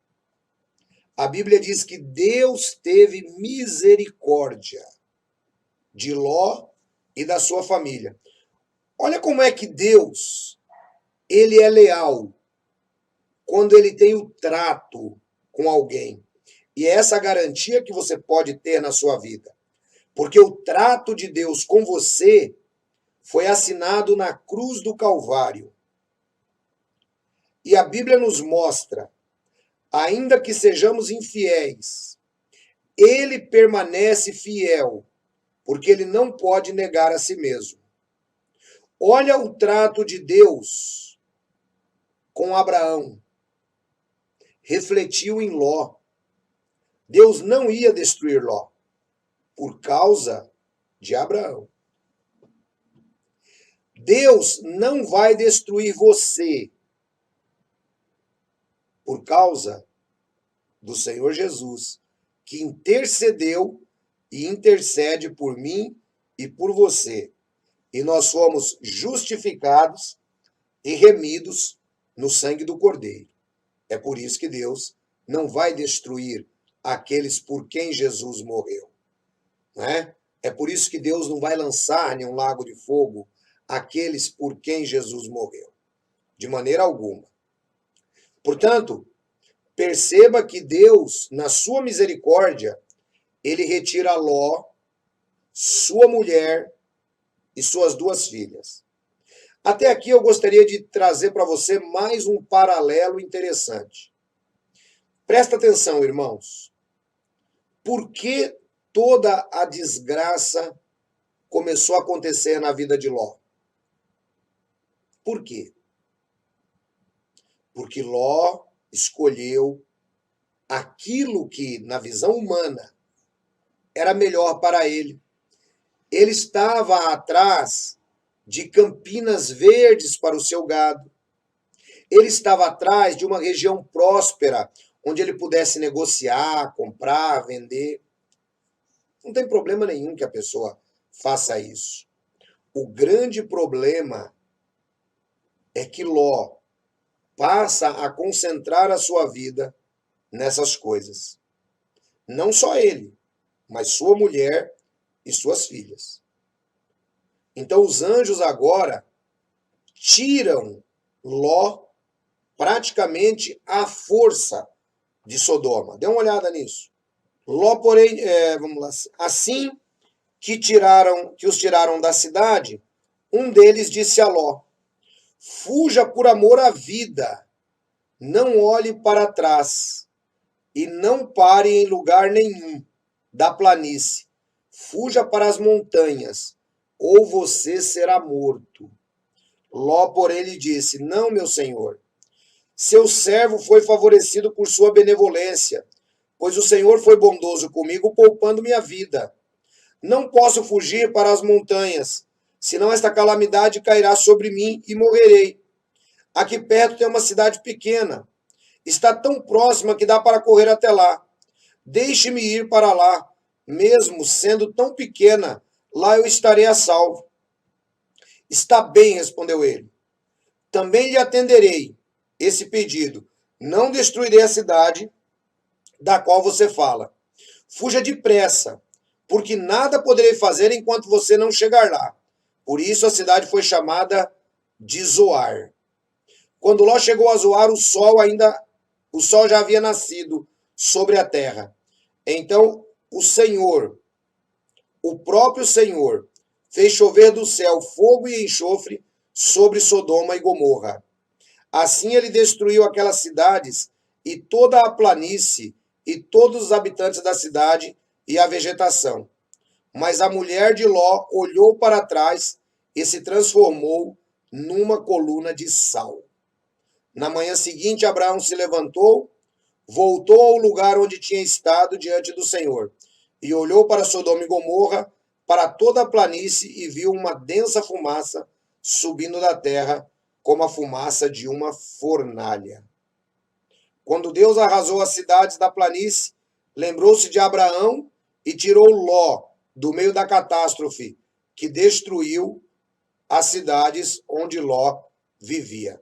A Bíblia diz que Deus teve misericórdia de Ló e da sua família. Olha como é que Deus, ele é leal quando ele tem o trato com alguém. E é essa garantia que você pode ter na sua vida. Porque o trato de Deus com você foi assinado na cruz do Calvário. E a Bíblia nos mostra, ainda que sejamos infiéis, ele permanece fiel, porque ele não pode negar a si mesmo. Olha o trato de Deus com Abraão. Refletiu em Ló. Deus não ia destruir Ló por causa de Abraão. Deus não vai destruir você por causa do Senhor Jesus, que intercedeu e intercede por mim e por você. E nós fomos justificados e remidos no sangue do Cordeiro. É por isso que Deus não vai destruir aqueles por quem Jesus morreu. Né? É por isso que Deus não vai lançar em um lago de fogo aqueles por quem Jesus morreu. De maneira alguma. Portanto, perceba que Deus, na sua misericórdia, ele retira Ló, sua mulher e suas 2 filhas. Até aqui eu gostaria de trazer para você mais um paralelo interessante. Presta atenção, irmãos. Por que toda a desgraça começou a acontecer na vida de Ló? Por quê? Porque Ló escolheu aquilo que, na visão humana, era melhor para ele. Ele estava atrás de campinas verdes para o seu gado. Ele estava atrás de uma região próspera, onde ele pudesse negociar, comprar, vender. Não tem problema nenhum que a pessoa faça isso. O grande problema é que Ló passa a concentrar a sua vida nessas coisas. Não só ele, mas sua mulher e suas filhas. Então os anjos agora tiram Ló praticamente à força de Sodoma. Dê uma olhada nisso. Ló, porém, vamos lá, assim que os tiraram da cidade, um deles disse a Ló: fuja por amor à vida, não olhe para trás e não pare em lugar nenhum da planície. Fuja para as montanhas, ou você será morto. Ló, porém, lhe disse: não, meu senhor, seu servo foi favorecido por sua benevolência, pois o Senhor foi bondoso comigo, poupando minha vida. Não posso fugir para as montanhas, senão esta calamidade cairá sobre mim e morrerei. Aqui perto tem uma cidade pequena. Está tão próxima que dá para correr até lá. Deixe-me ir para lá, mesmo sendo tão pequena, lá eu estarei a salvo. Está bem, respondeu ele. Também lhe atenderei esse pedido. Não destruirei a cidade da qual você fala. Fuja depressa, porque nada poderei fazer enquanto você não chegar lá. Por isso a cidade foi chamada de Zoar. Quando Ló chegou a Zoar, o sol já havia nascido sobre a terra. Então o Senhor, o próprio Senhor, fez chover do céu fogo e enxofre sobre Sodoma e Gomorra. Assim ele destruiu aquelas cidades e toda a planície e todos os habitantes da cidade e a vegetação. Mas a mulher de Ló olhou para trás e se transformou numa coluna de sal. Na manhã seguinte, Abraão se levantou, voltou ao lugar onde tinha estado diante do Senhor, e olhou para Sodoma e Gomorra, para toda a planície, e viu uma densa fumaça subindo da terra, como a fumaça de uma fornalha. Quando Deus arrasou as cidades da planície, lembrou-se de Abraão e tirou Ló do meio da catástrofe, que destruiu as cidades onde Ló vivia.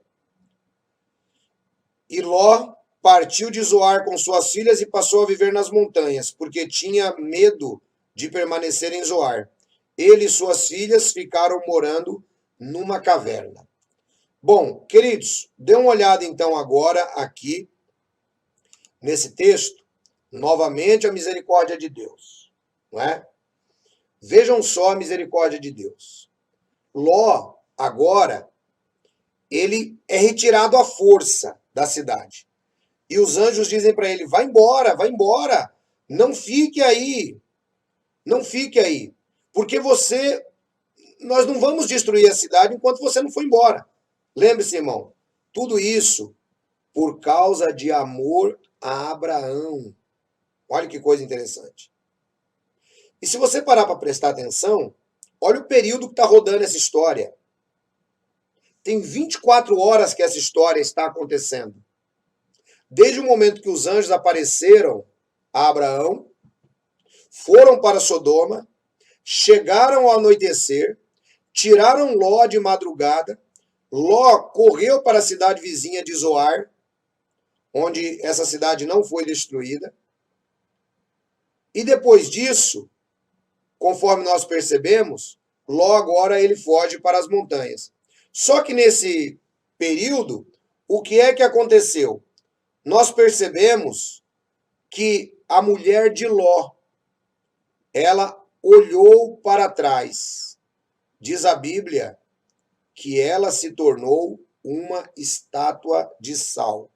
E Ló partiu de Zoar com suas filhas e passou a viver nas montanhas, porque tinha medo de permanecer em Zoar. Ele e suas filhas ficaram morando numa caverna. Bom, queridos, dê uma olhada então agora aqui nesse texto, novamente a misericórdia de Deus, não é? Vejam só a misericórdia de Deus. Ló, agora, ele é retirado à força da cidade. E os anjos dizem para ele: vai embora, não fique aí, não fique aí, porque nós não vamos destruir a cidade enquanto você não for embora. Lembre-se, irmão, tudo isso por causa de amor a Abraão. Olha que coisa interessante. E se você parar para prestar atenção, olha o período que está rodando essa história. Tem 24 horas que essa história está acontecendo. Desde o momento que os anjos apareceram a Abraão, foram para Sodoma, chegaram ao anoitecer, tiraram Ló de madrugada, Ló correu para a cidade vizinha de Zoar, onde essa cidade não foi destruída. E depois disso, conforme nós percebemos, Ló agora ele foge para as montanhas. Só que nesse período, o que é que aconteceu? Nós percebemos que a mulher de Ló, ela olhou para trás. Diz a Bíblia que ela se tornou uma estátua de sal.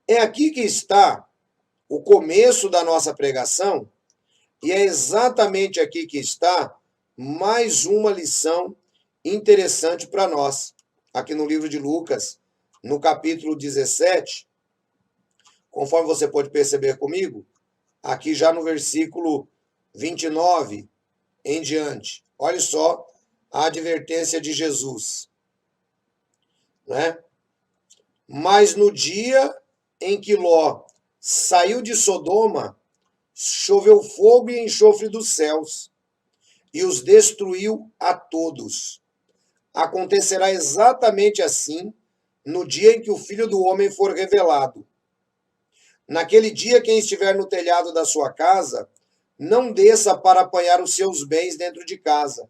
É aqui que está o começo da nossa pregação, e é exatamente aqui que está mais uma lição interessante para nós. Aqui no livro de Lucas, no capítulo 17, conforme você pode perceber comigo, aqui já no versículo 29 em diante. Olha só a advertência de Jesus, né? Mas no dia em que Ló saiu de Sodoma, choveu fogo e enxofre dos céus e os destruiu a todos. Acontecerá exatamente assim no dia em que o Filho do Homem for revelado. Naquele dia, quem estiver no telhado da sua casa, não desça para apanhar os seus bens dentro de casa.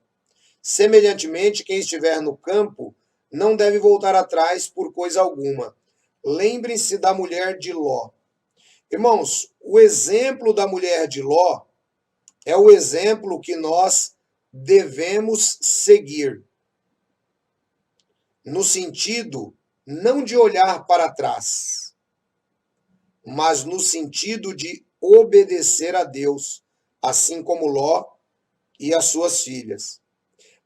Semelhantemente, quem estiver no campo, não deve voltar atrás por coisa alguma. Lembrem-se da mulher de Ló. Irmãos, o exemplo da mulher de Ló é o exemplo que nós devemos seguir. No sentido não de olhar para trás, mas no sentido de obedecer a Deus, assim como Ló e as suas filhas.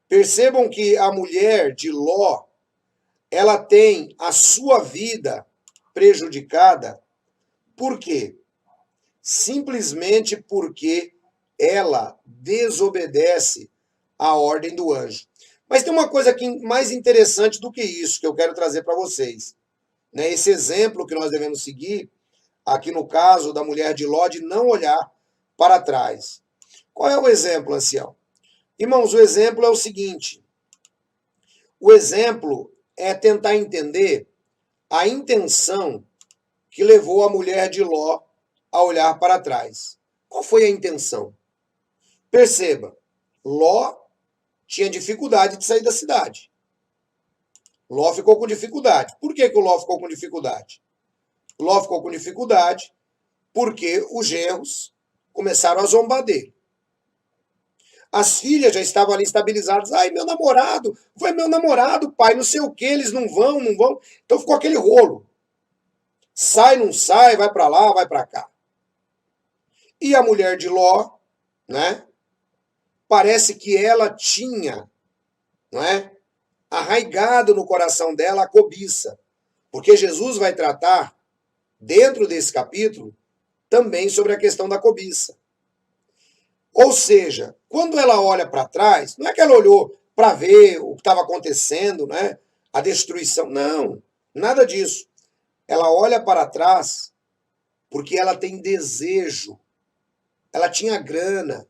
Percebam que a mulher de Ló, ela tem a sua vida prejudicada. Por quê? Simplesmente porque ela desobedece à ordem do anjo. Mas tem uma coisa aqui mais interessante do que isso que eu quero trazer para vocês. Né? Esse exemplo que nós devemos seguir, aqui no caso da mulher de Ló, de não olhar para trás. Qual é o exemplo, ancião? Irmãos, o exemplo é o seguinte. O exemplo é tentar entender a intenção que levou a mulher de Ló a olhar para trás. Qual foi a intenção? Perceba, Ló tinha dificuldade de sair da cidade. Ló ficou com dificuldade. Por que o Ló ficou com dificuldade? Ló ficou com dificuldade porque os genros começaram a zombar dele. As filhas já estavam ali estabilizadas. Ai, meu namorado, foi meu namorado, pai, não sei o que, eles não vão, não vão. Então ficou aquele rolo. Sai, não sai, vai para lá, vai para cá. E a mulher de Ló, né? Parece que ela tinha, não é? Arraigado no coração dela a cobiça. Porque Jesus vai tratar, dentro desse capítulo, também sobre a questão da cobiça. Ou seja, quando ela olha para trás, não é que ela olhou para ver o que estava acontecendo, né? A destruição. Não, nada disso. Ela olha para trás porque ela tem desejo. Ela tinha grana.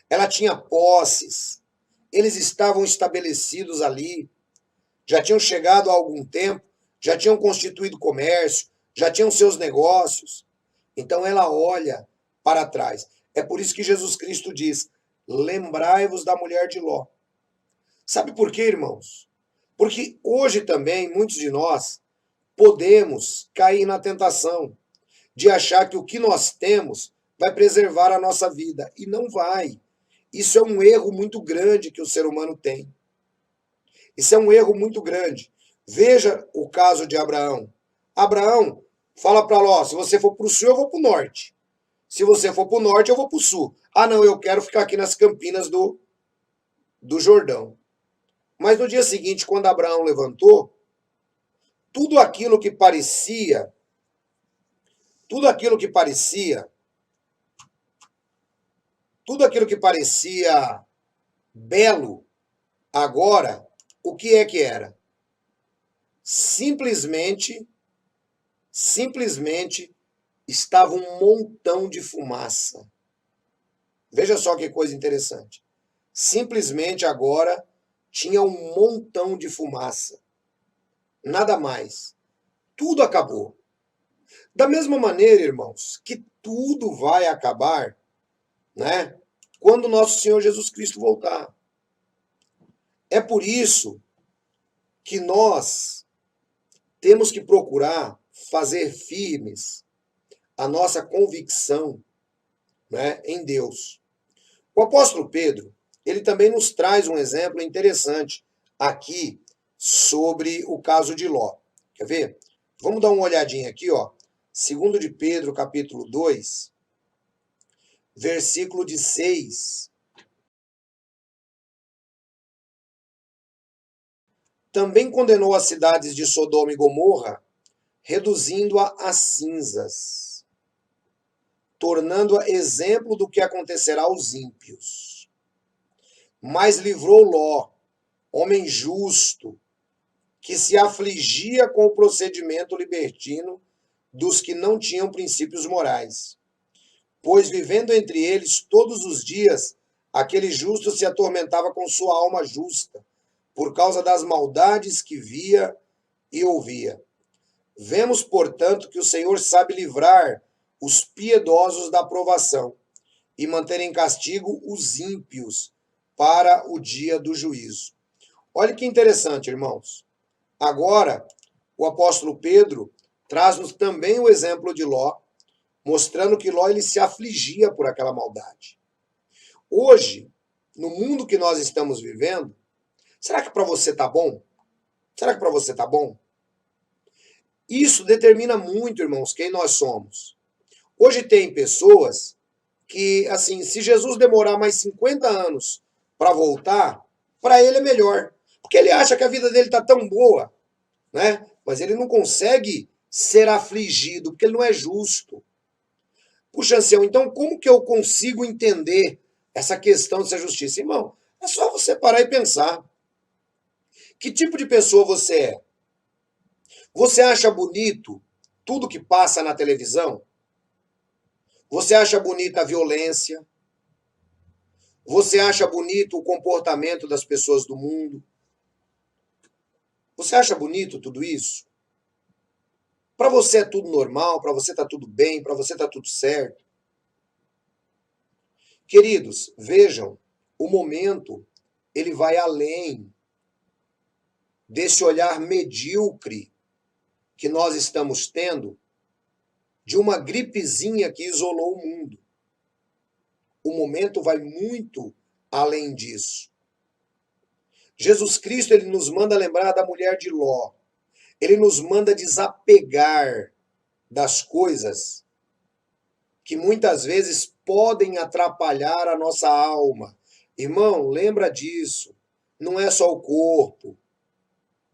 Ela tinha posses. Eles estavam estabelecidos ali. Já tinham chegado há algum tempo. Já tinham constituído comércio. Já tinham seus negócios. Então ela olha para trás. É por isso que Jesus Cristo diz: lembrai-vos da mulher de Ló. Sabe por quê, irmãos? Porque hoje também, muitos de nós podemos cair na tentação de achar que o que nós temos vai preservar a nossa vida. E não vai. Isso é um erro muito grande que o ser humano tem. Isso é um erro muito grande. Veja o caso de Abraão. Abraão fala para Ló: se você for para o sul, eu vou para o norte. Se você for para o norte, eu vou para o sul. Ah, não, eu quero ficar aqui nas campinas do Jordão. Mas no dia seguinte, quando Abraão levantou, tudo aquilo que parecia belo, agora, o que é que era? Simplesmente estava um montão de fumaça. Veja só que coisa interessante. Simplesmente agora tinha um montão de fumaça. Nada mais. Tudo acabou. Da mesma maneira, irmãos, que tudo vai acabar, né? Quando nosso Senhor Jesus Cristo voltar. É por isso que nós temos que procurar fazer firmes a nossa convicção, né, em Deus. O apóstolo Pedro, ele também nos traz um exemplo interessante aqui sobre o caso de Ló. Quer ver? Vamos dar uma olhadinha aqui, ó. 2 de Pedro, capítulo 2, versículo de 6. Também condenou as cidades de Sodoma e Gomorra, reduzindo-a a cinzas, tornando-a exemplo do que acontecerá aos ímpios. Mas livrou Ló, homem justo, que se afligia com o procedimento libertino dos que não tinham princípios morais. Pois vivendo entre eles todos os dias, aquele justo se atormentava com sua alma justa, por causa das maldades que via e ouvia. Vemos, portanto, que o Senhor sabe livrar os piedosos da provação e manter em castigo os ímpios para o dia do juízo. Olha que interessante, irmãos. Agora, o apóstolo Pedro traz-nos também o exemplo de Ló, mostrando que Ló ele se afligia por aquela maldade. Hoje, no mundo que nós estamos vivendo, será que para você tá bom? Será que para você tá bom? Isso determina muito, irmãos, quem nós somos. Hoje tem pessoas que, assim, se Jesus demorar mais 50 anos para voltar, para ele é melhor. Porque ele acha que a vida dele tá tão boa, né? Mas ele não consegue ser afligido, porque ele não é justo. Puxa, Anselmo, então como que eu consigo entender essa questão dessa justiça? Irmão, é só você parar e pensar. Que tipo de pessoa você é? Você acha bonito tudo que passa na televisão? Você acha bonita a violência? Você acha bonito o comportamento das pessoas do mundo? Você acha bonito tudo isso? Para você é tudo normal, para você está tudo bem, para você está tudo certo? Queridos, vejam, o momento ele vai além desse olhar medíocre que nós estamos tendo de uma gripezinha que isolou o mundo. O momento vai muito além disso. Jesus Cristo ele nos manda lembrar da mulher de Ló. Ele nos manda desapegar das coisas que muitas vezes podem atrapalhar a nossa alma. Irmão, lembra disso. Não é só o corpo.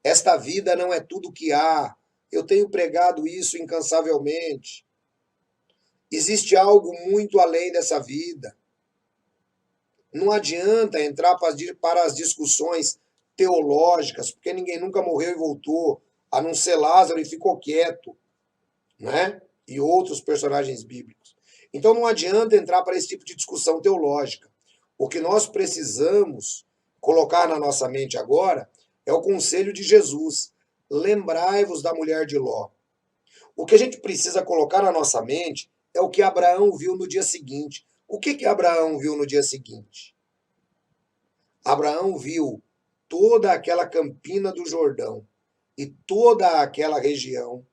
Esta vida não é tudo que há. Eu tenho pregado isso incansavelmente. Existe algo muito além dessa vida. Não adianta entrar para as discussões teológicas, porque ninguém nunca morreu e voltou, a não ser Lázaro e ficou quieto, né? E outros personagens bíblicos. Então não adianta entrar para esse tipo de discussão teológica. O que nós precisamos colocar na nossa mente agora é o conselho de Jesus. Lembrai-vos da mulher de Ló. O que a gente precisa colocar na nossa mente é o que Abraão viu no dia seguinte. O que Abraão viu no dia seguinte? Abraão viu toda aquela campina do Jordão e toda aquela região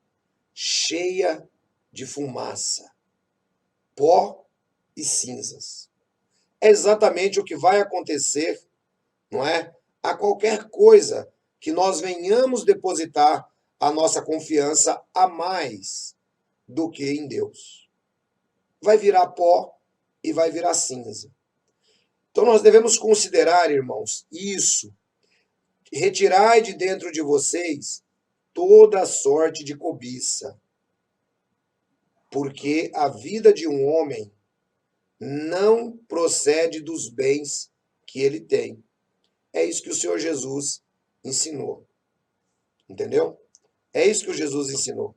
cheia de fumaça, pó e cinzas. É exatamente o que vai acontecer, não é? A qualquer coisa que nós venhamos depositar a nossa confiança a mais do que em Deus. Vai virar pó e vai virar cinza. Então nós devemos considerar, irmãos, isso. Retirai de dentro de vocês toda sorte de cobiça, porque a vida de um homem não procede dos bens que ele tem. É isso que o Senhor Jesus ensinou. Entendeu? É isso que o Jesus ensinou.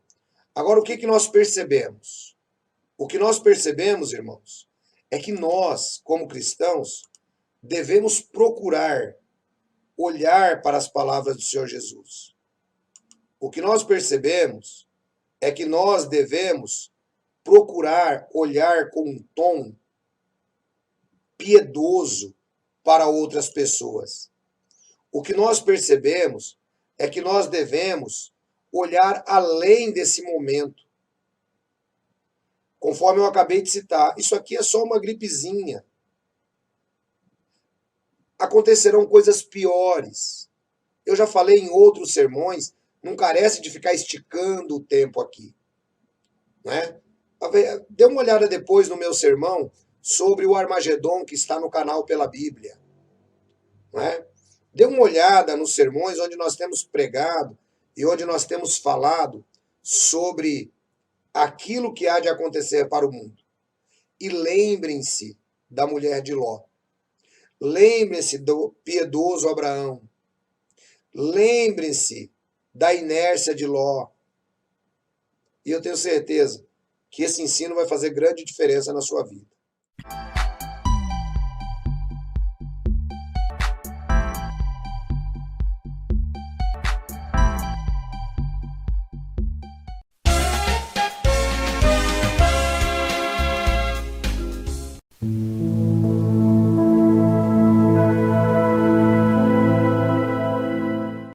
Agora, o que nós percebemos? O que nós percebemos, irmãos, é que nós, como cristãos, devemos procurar olhar para as palavras do Senhor Jesus. O que nós percebemos é que nós devemos procurar olhar com um tom piedoso para outras pessoas. O que nós percebemos é que nós devemos olhar além desse momento. Conforme eu acabei de citar, isso aqui é só uma gripezinha. Acontecerão coisas piores. eu já falei em outros sermões, não carece de ficar esticando o tempo aqui. Né? Dê uma olhada depois no meu sermão sobre o Armagedon, que está no canal Pela Bíblia. Né? Dê uma olhada nos sermões onde nós temos pregado e onde nós temos falado sobre aquilo que há de acontecer para o mundo. E lembrem-se da mulher de Ló. Lembrem-se do piedoso Abraão. Lembrem-se da inércia de Ló. E eu tenho certeza que esse ensino vai fazer grande diferença na sua vida.